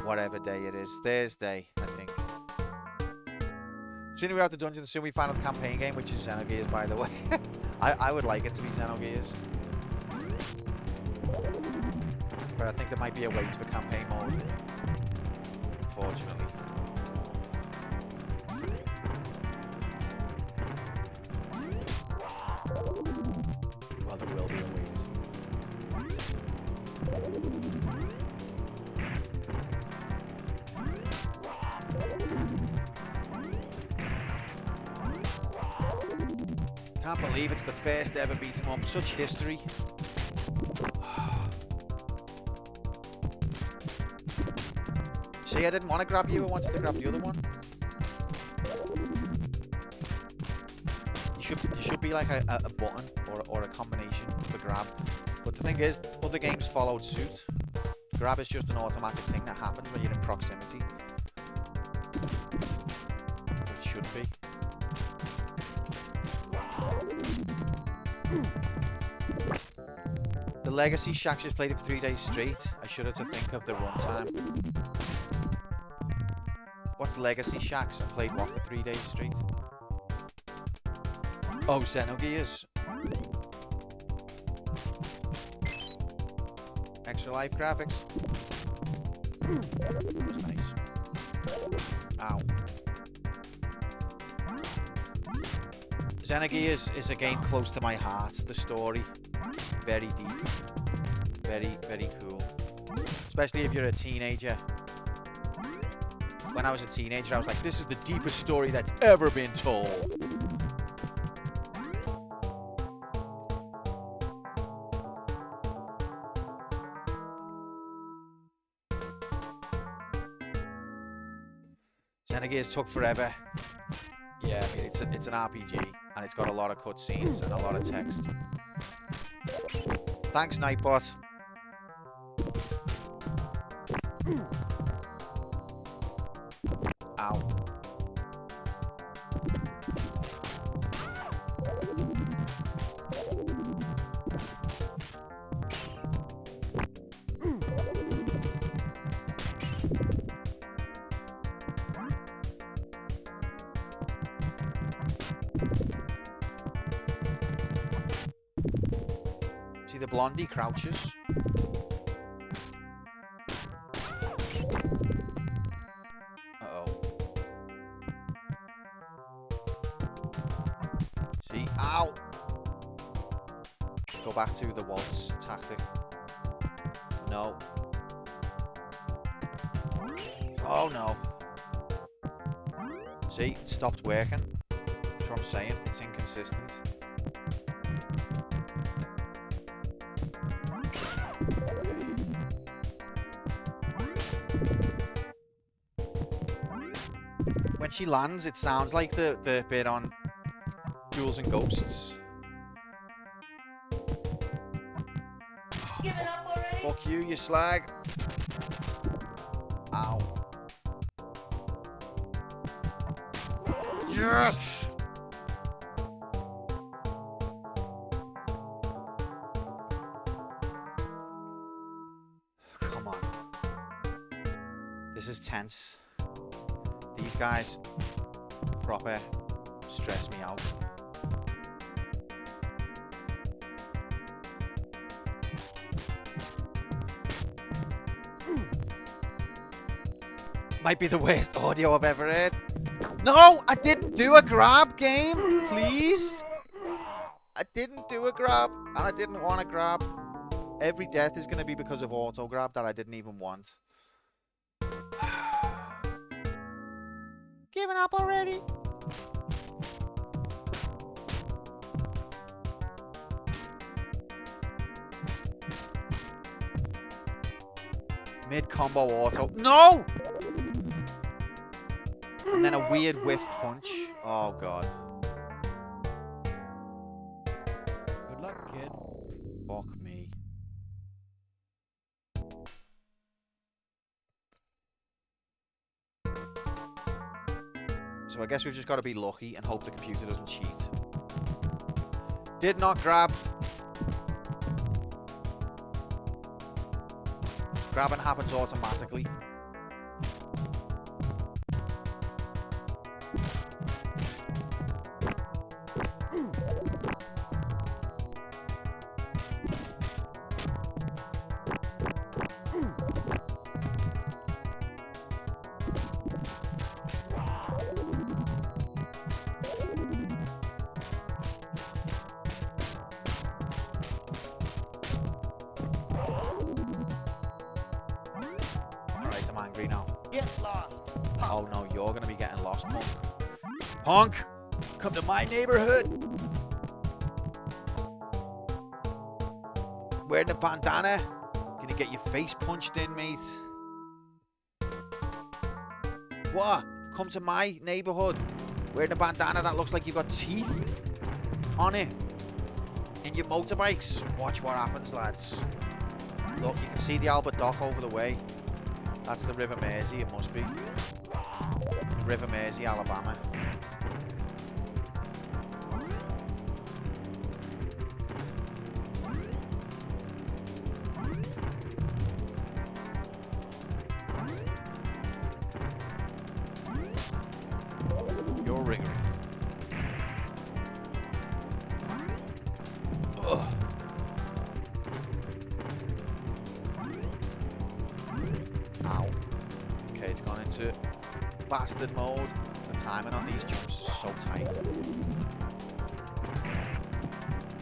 S1: whatever day it is. Thursday, I think. Soon we're out the dungeon, soon we find out the campaign game, which is Xenogears, by the way. I would like it to be Xenogears. But I think there might be a wait for campaign mode. Unfortunately. Can't believe it's the first ever beat 'em up. Such history. See, I didn't want to grab you. I wanted to grab the other one. You should be like a button or a combination for grab. But the thing is, other games followed suit. Grab is just an automatic thing that happens when you're in proximity. It should be. The Legacy Shacks just played it for 3 days straight. I should have to think of the runtime. What's Legacy Shacks? I played what for 3 days straight? Oh, Xenogears. Extra life graphics. That was nice. Ow. Xenogears is a game close to my heart. The story, very deep. Very, very cool. Especially if you're a teenager. When I was a teenager, I was like, this is the deepest story that's ever been told. Renegade took forever. Yeah, I mean, it's an RPG, and it's got a lot of cutscenes and a lot of text. Thanks, Nightbot. Ow. See the blondie crouches. Uh-oh. See? Ow! Go back to the waltz tactic. No. Oh no. See? It stopped working. That's what I'm saying. It's inconsistent. When she lands, it sounds like the bit on Ghouls and Ghosts.
S8: Give it up already?
S1: Fuck you, you slag. Ow. Yes! Come on. This is tense. These guys proper stress me out. Might be the worst audio I've ever heard. No, I didn't do a grab, game, please. I didn't do a grab, and I didn't want to grab. Every death is going to be because of auto grab that I didn't even want. Giving up already? Mid combo auto. No! And then a weird whiff punch. Oh god.
S8: Good luck, kid.
S1: Fuck me. So I guess we've just got to be lucky and hope the computer doesn't cheat. Did not grab. Grabbing happens automatically. I'm angry now.
S8: Get lost.
S1: Oh no, you're gonna be getting lost, Punk. Punk! Come to my neighborhood! Wearing a bandana. Gonna get your face punched in, mate. What? Come to my neighborhood wearing a bandana that looks like you've got teeth on it. In your motorbikes. Watch what happens, lads. Look, you can see the Albert Dock over the way. That's the River Mersey, it must be. River Mersey, Alabama. You're rigging. Ugh. Ow. Okay, it's gone into bastard mode. The timing on these jumps is so tight.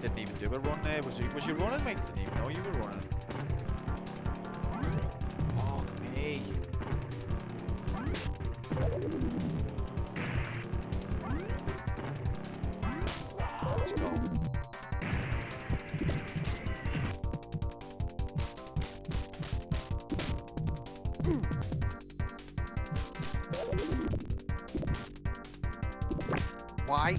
S1: Didn't even do a run there. Was you running, mate? Didn't even know you were running. Fuck me. Let's go. Why?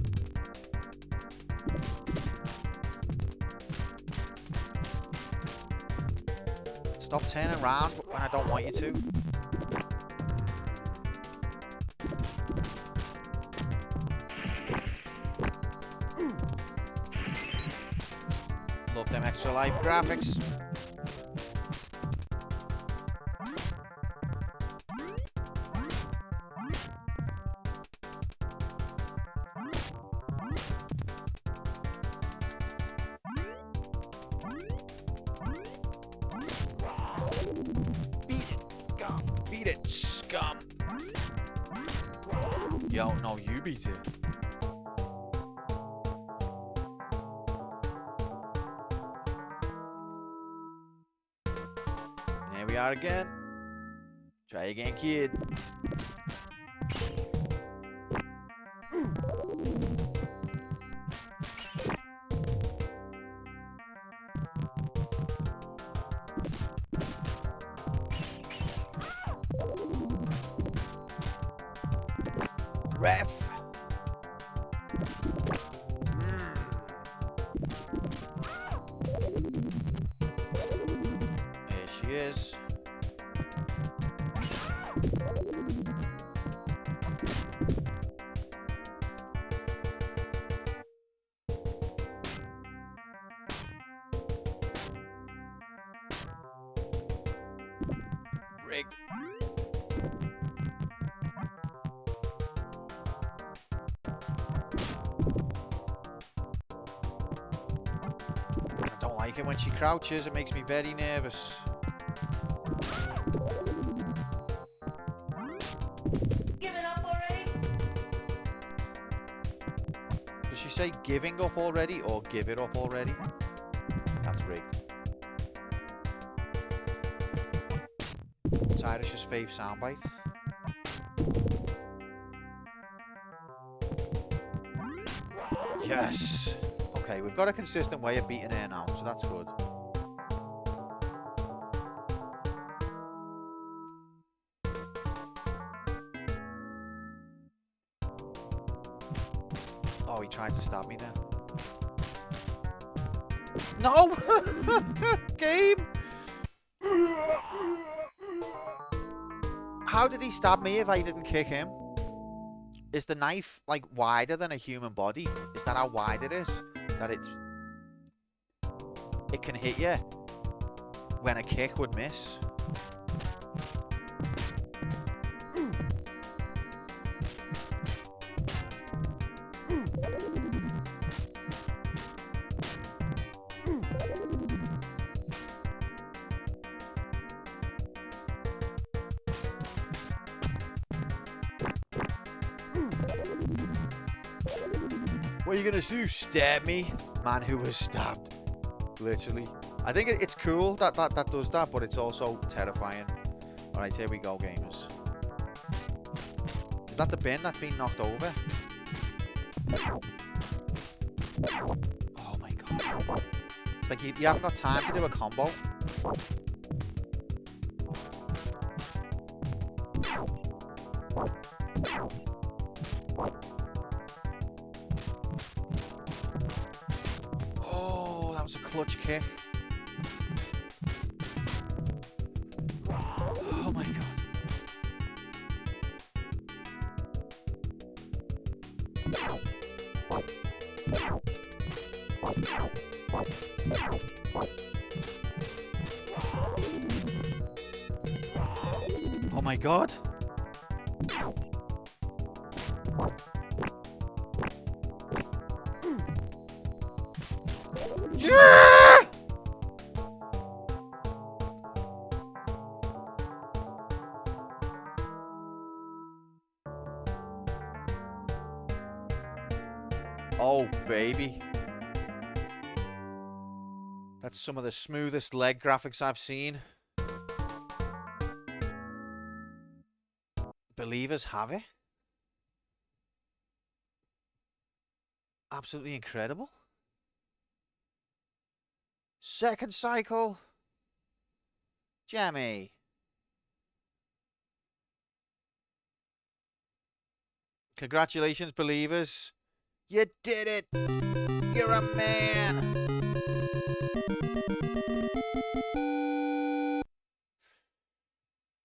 S1: Stop turning around when I don't want you to. Love them extra life graphics. Beat it, scum. Yo, no, you beat it. And here we are again. Try again, kid. Ref. There she is. Rigged. I don't like it when she crouches, it makes me very nervous.
S8: Giving up already?
S1: Does she say giving up already or give it up already? That's rigged. It's Irish's fave soundbite. Yes. Okay, we've got a consistent way of beating her now, so that's good. Oh, he tried to stab me then. No! Game! How did he stab me if I didn't kick him? Is the knife, like, wider than a human body? Is that how wide it is? That it can hit you when a kick would miss? What are you gonna do? Stab me? Man who was stabbed. Literally. I think it's cool that does that, but it's also terrifying. Alright, here we go, gamers. Is that the bin that's been knocked over? Oh my god. Is like you haven't got time to do a combo. Oh, that was a clutch kick. Oh my god. Oh my god. Yeah! Oh, baby. That's some of the smoothest leg graphics I've seen. Believers have it. Absolutely incredible. Second cycle. Jammy. Congratulations, believers. You did it. You're a man.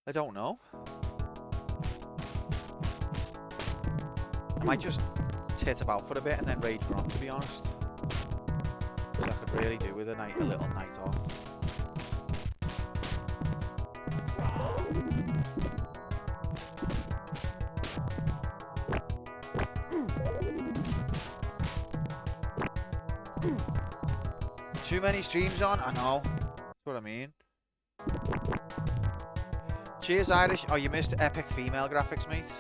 S1: I don't know. I might just tit about for a bit and then raid Grom, to be honest. Because I could really do with a little night off. Too many streams on? I know. That's what I mean. Cheers, Irish. Oh, you missed epic female graphics, mate.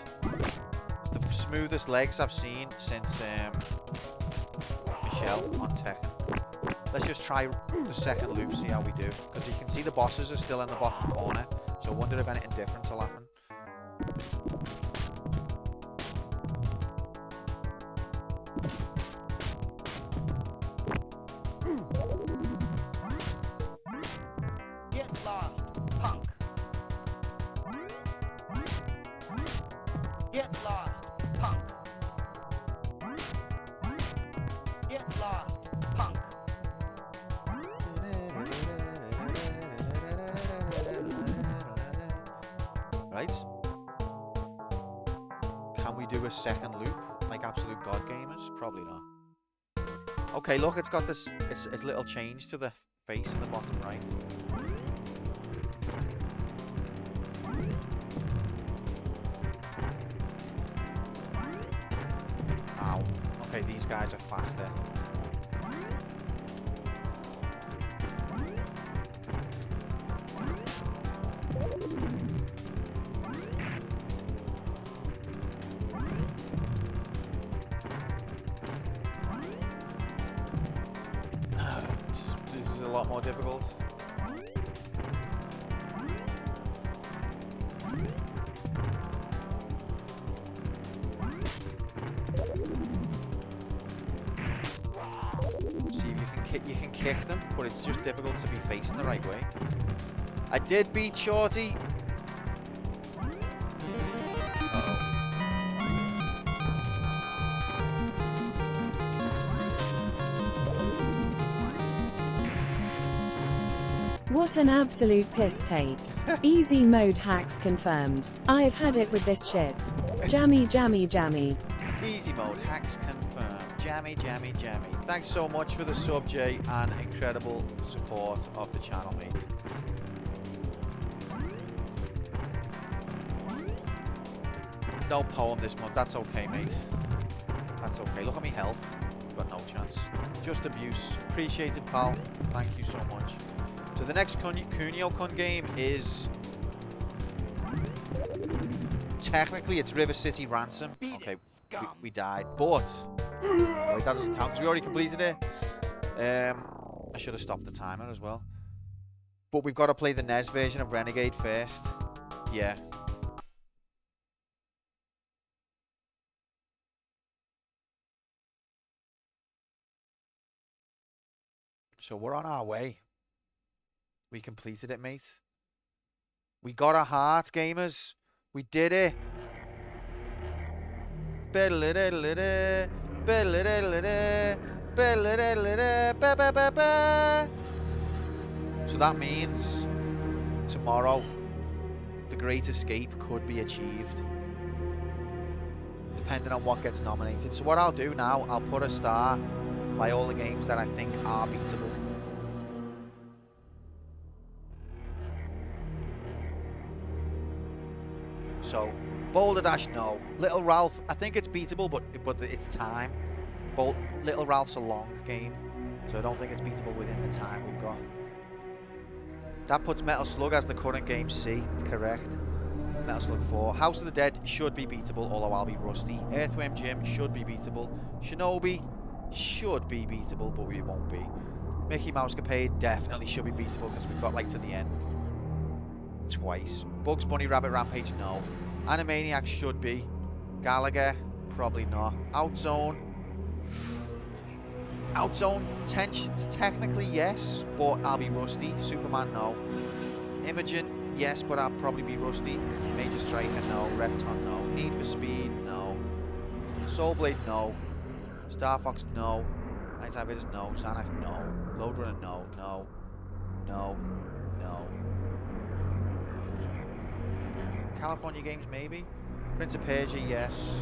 S1: The smoothest legs I've seen since Michelle on Tekken. Let's just try the second loop, see how we do. Because you can see the bosses are still in the bottom corner. So I wonder if anything different will happen.
S8: Get lost, punk. Get lost, punk. Get lost, punk.
S1: Right? Can we do a second loop like absolute god gamers? Probably not. Okay, look, it's got this it's little change to the face in the bottom right. Ow. Okay, these guys are faster. This is a lot more difficult. See, you can kick them, but it's just difficult to be facing the right way. I did beat Shorty.
S5: What an absolute piss take. Easy mode hacks confirmed. I've had it with this shit. Jammy, jammy, jammy.
S1: Easy mode hacks confirmed. Jammy, jammy, jammy. Thanks so much for the sub, Jay, and incredible support of the channel, mate. No poem this month. That's okay, mate. That's okay. Look at me health. Got no chance. Just abuse. Appreciate it, pal. Thank you so much. So the next Kunio-kun game is... Technically, it's River City Ransom. Okay, we died, but... Wait, that doesn't count because we already completed it. I should have stopped the timer as well. But we've got to play the NES version of Renegade first. Yeah. So we're on our way. We completed it, mate. We got our hearts, gamers. We did it. So that means tomorrow the Great Escape could be achieved, depending on what gets nominated. So what I'll do now, I'll put a star by all the games that I think are beatable. So Boulder Dash, no. Little Ralph, I think it's beatable, but it's time. Little Ralph's a long game, so I don't think it's beatable within the time we've got. That puts Metal Slug as the current game C, correct. Metal Slug 4. House of the Dead should be beatable, although I'll be rusty. Earthworm Jim should be beatable. Shinobi should be beatable, but we won't be. Mickey Mouse Capade definitely should be beatable because we've got like to the end twice. Bugs Bunny Rabbit Rampage, no. Animaniacs should be. Gallagher, probably not. Outzone, technically yes, but I'll be rusty. Superman, no. Imogen, yes, but I'll probably be rusty. Major Striker, no. Repton, no. Need for Speed, no. Soul Blade, no. Star Fox, no. Nighttime Visitors, no. Sonic, no. Load Runner, no. No. No. No. California Games, maybe. Prince of Persia, yes.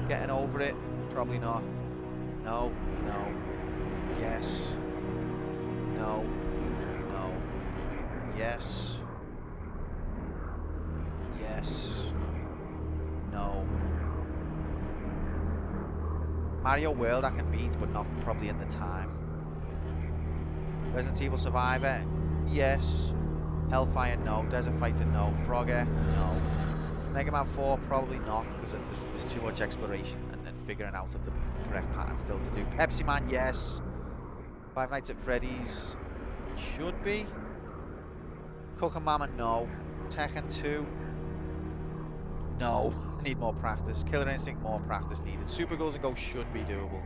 S1: Getting Over It, probably not. No. No. Yes. No. No. Yes. Yes. No. Mario World I can beat, but not probably in the time. Resident Evil Survivor, yes. Hellfire, no. Desert Fighter, no. Frogger, no. Mega Man 4, probably not, because there's too much exploration and figuring out of the correct pattern still to do. Pepsi Man, yes. Five Nights at Freddy's, should be. Cooking Mama, no. Tekken 2, no. Need more practice. Killer Instinct, more practice needed. Super Girls and Ghosts should be doable,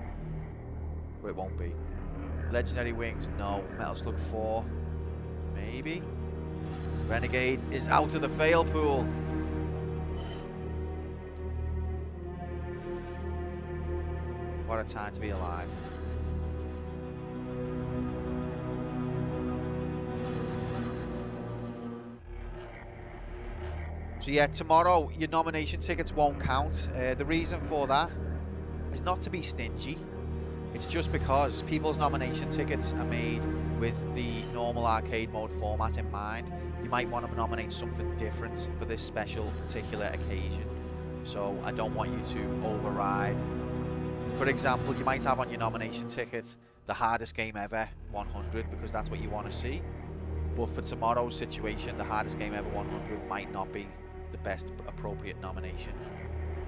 S1: but it won't be. Legendary Wings, no. Metal Slug 4, maybe. Renegade is out of the fail pool. What a time to be alive. So yeah, tomorrow your nomination tickets won't count. The reason for that is not to be stingy. It's just because people's nomination tickets are made with the normal arcade mode format in mind. You might want to nominate something different for this special particular occasion. So I don't want you to override. For example, you might have on your nomination ticket the hardest game ever 100 because that's what you want to see. But for tomorrow's situation, the hardest game ever 100 might not be the best appropriate nomination.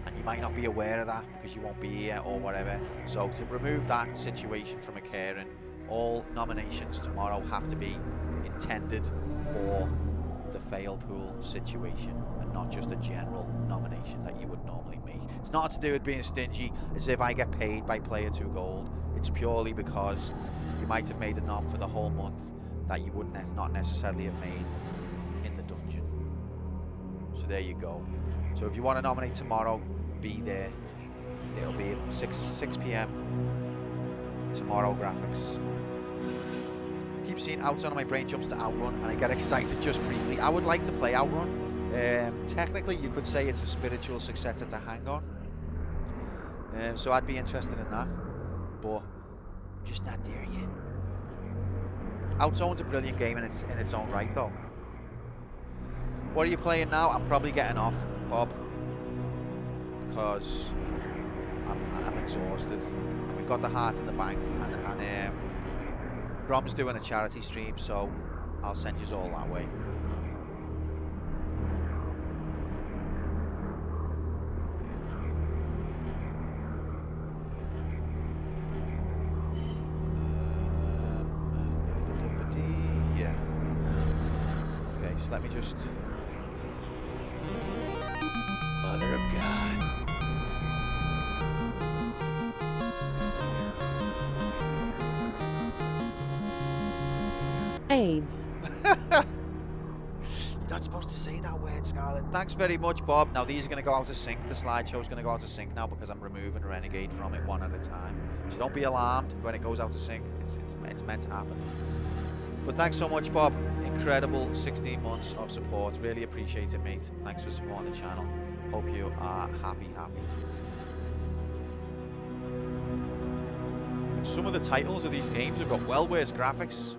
S1: And you might not be aware of that because you won't be here or whatever. So to remove that situation from occurring, all nominations tomorrow have to be intended for the fail pool situation and not just a general nomination that you would normally make. It's not to do with being stingy as if I get paid by player 2 gold. It's purely because you might have made a nom for the whole month that you would not necessarily have made in the dungeon. So there you go. So if you want to nominate tomorrow, be there. It'll be at 6 p.m. tomorrow. Graphics. Keep seeing Outrun and my brain jumps to Outrun and I get excited just briefly. I would like to play Outrun. Technically you could say it's a spiritual successor to Hang On. So I'd be interested in that. But I'm just not there yet. Outrone's a brilliant game in its own right though. What are you playing now? I'm probably getting off, Bob. Because I'm exhausted. And we've got the heart in the bank. And Grom's doing a charity stream, so I'll send you all that way. Yeah. Okay, so let me just... Mother of God.
S5: AIDS.
S1: You're not supposed to say that word, Scarlett. Thanks very much, Bob. Now, these are going to go out of sync. The slideshow's going to go out of sync now because I'm removing Renegade from it one at a time. So don't be alarmed when it goes out of sync. It's meant to happen. But thanks so much, Bob. Incredible 16 months of support. Really appreciate it, mate. Thanks for supporting the channel. Hope you are happy. Some of the titles of these games have got well worse graphics.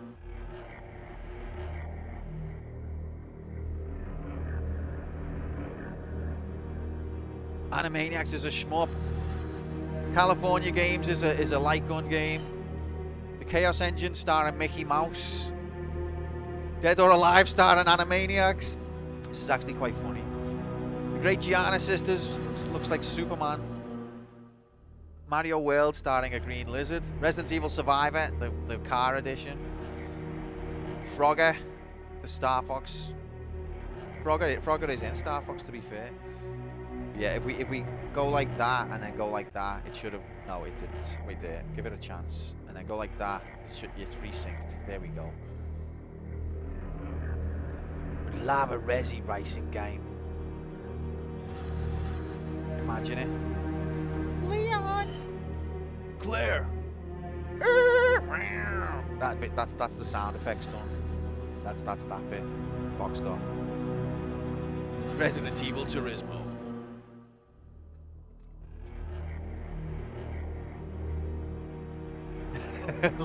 S1: Animaniacs is a shmup. California Games is a light gun game. The Chaos Engine starring Mickey Mouse. Dead or Alive starring Animaniacs. This is actually quite funny. The Great Gianna Sisters looks like Superman. Mario World starring a green lizard. Resident Evil Survivor, the car edition. Frogger, the Star Fox. Frogger is in Star Fox, to be fair. Yeah, if we go like that and then go like that, it should have. No, it didn't. Wait there. Give it a chance. And then go like that. It's resynced. There we go. Would love a Resi racing game. Imagine it. Leon. Claire. That bit. That's the sound effects done. That's that bit. Boxed off. Resident Evil Turismo.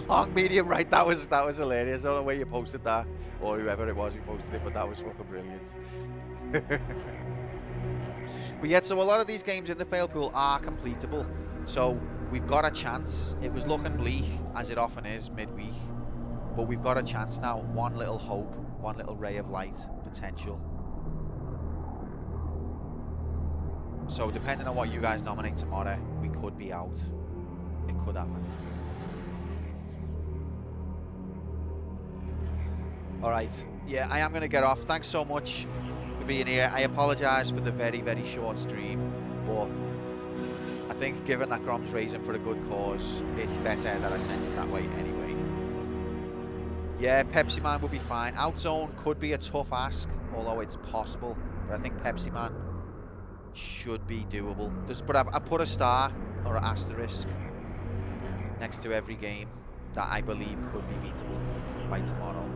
S1: Long, medium, right? That was hilarious. I don't know where you posted that, or whoever it was who posted it, but that was fucking brilliant. But yet, so a lot of these games in the fail pool are completable. So we've got a chance. It was looking bleak, as it often is midweek, but we've got a chance now. One little hope, one little ray of light, potential. So depending on what you guys nominate tomorrow, we could be out. It could happen. Alright, yeah, I am going to get off. Thanks so much for being here. I apologise for the very, very short stream, but I think given that Grom's raising for a good cause, it's better that I send it that way anyway. Yeah, Pepsi Man will be fine. Outzone could be a tough ask, although it's possible, but I think Pepsi Man should be doable. But I've put a star or an asterisk next to every game that I believe could be beatable by tomorrow.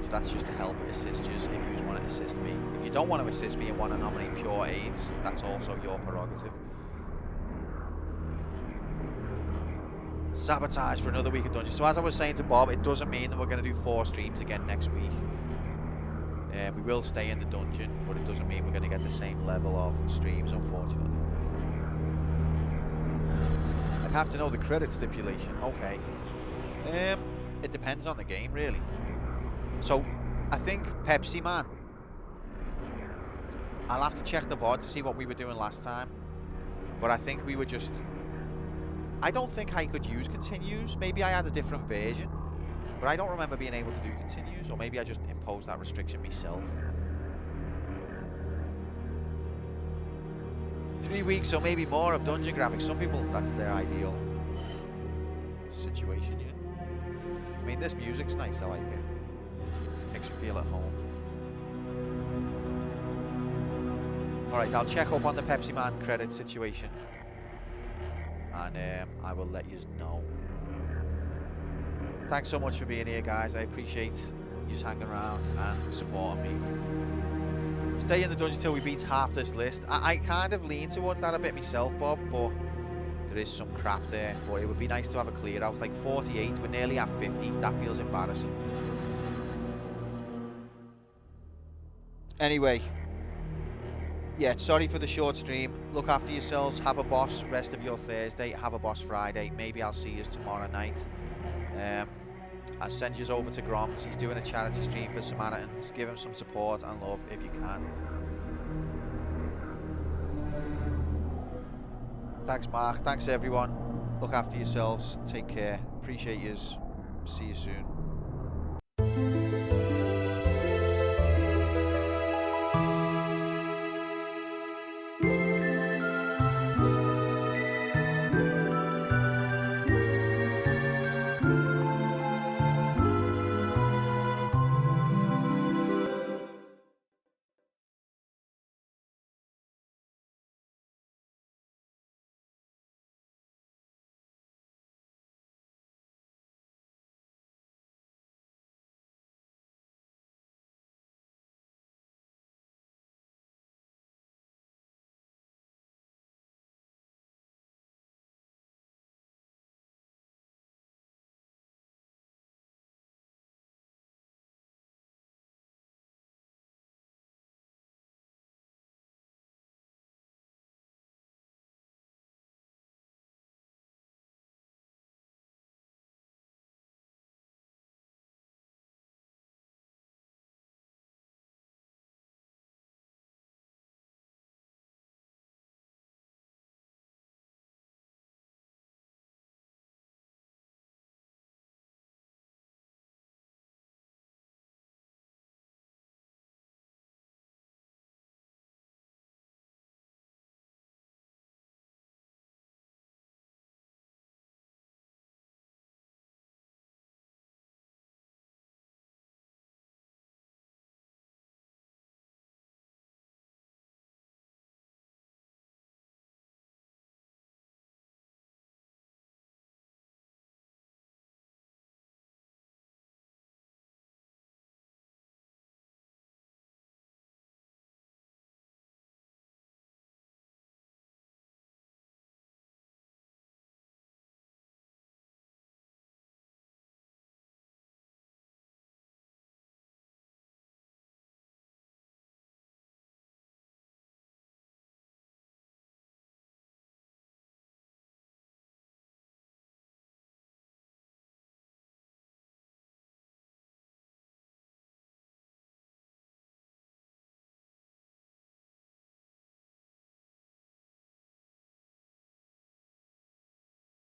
S1: So that's just to help assist you if you want to assist me. If you don't want to assist me and want to nominate pure AIDS, that's also your prerogative. Sabotage for another week of Dungeon. So as I was saying to Bob, it doesn't mean that we're going to do 4 streams again next week. We will stay in the dungeon, but it doesn't mean we're going to get the same level of streams, unfortunately. I'd have to know the credit stipulation. Okay. It depends on the game, really. So, I think Pepsi Man. I'll have to check the VOD to see what we were doing last time. But I think we were just... I don't think I could use continues. Maybe I had a different version. But I don't remember being able to do continues. Or maybe I just imposed that restriction myself. 3 weeks or maybe more of dungeon graphics. Some people, that's their ideal situation, yeah. I mean, this music's nice. I like it. Makes you feel at home. Alright, I'll check up on the Pepsi Man credit situation. And I will let you know. Thanks so much for being here, guys. I appreciate you just hanging around and supporting me. Stay in the dungeon till we beat half this list. I kind of lean towards that a bit myself, Bob, but there is some crap there. But it would be nice to have a clear out. Like 48, we're nearly at 50. That feels embarrassing. Anyway, yeah, sorry for the short stream. Look after yourselves. Have a boss rest of your Thursday. Have a boss Friday. Maybe I'll see you tomorrow night. I'll send you over to Grom's. He's doing a charity stream for Samaritans. Give him some support and love if you can. Thanks, Mark. Thanks, everyone. Look after yourselves. Take care. Appreciate yous. See you soon.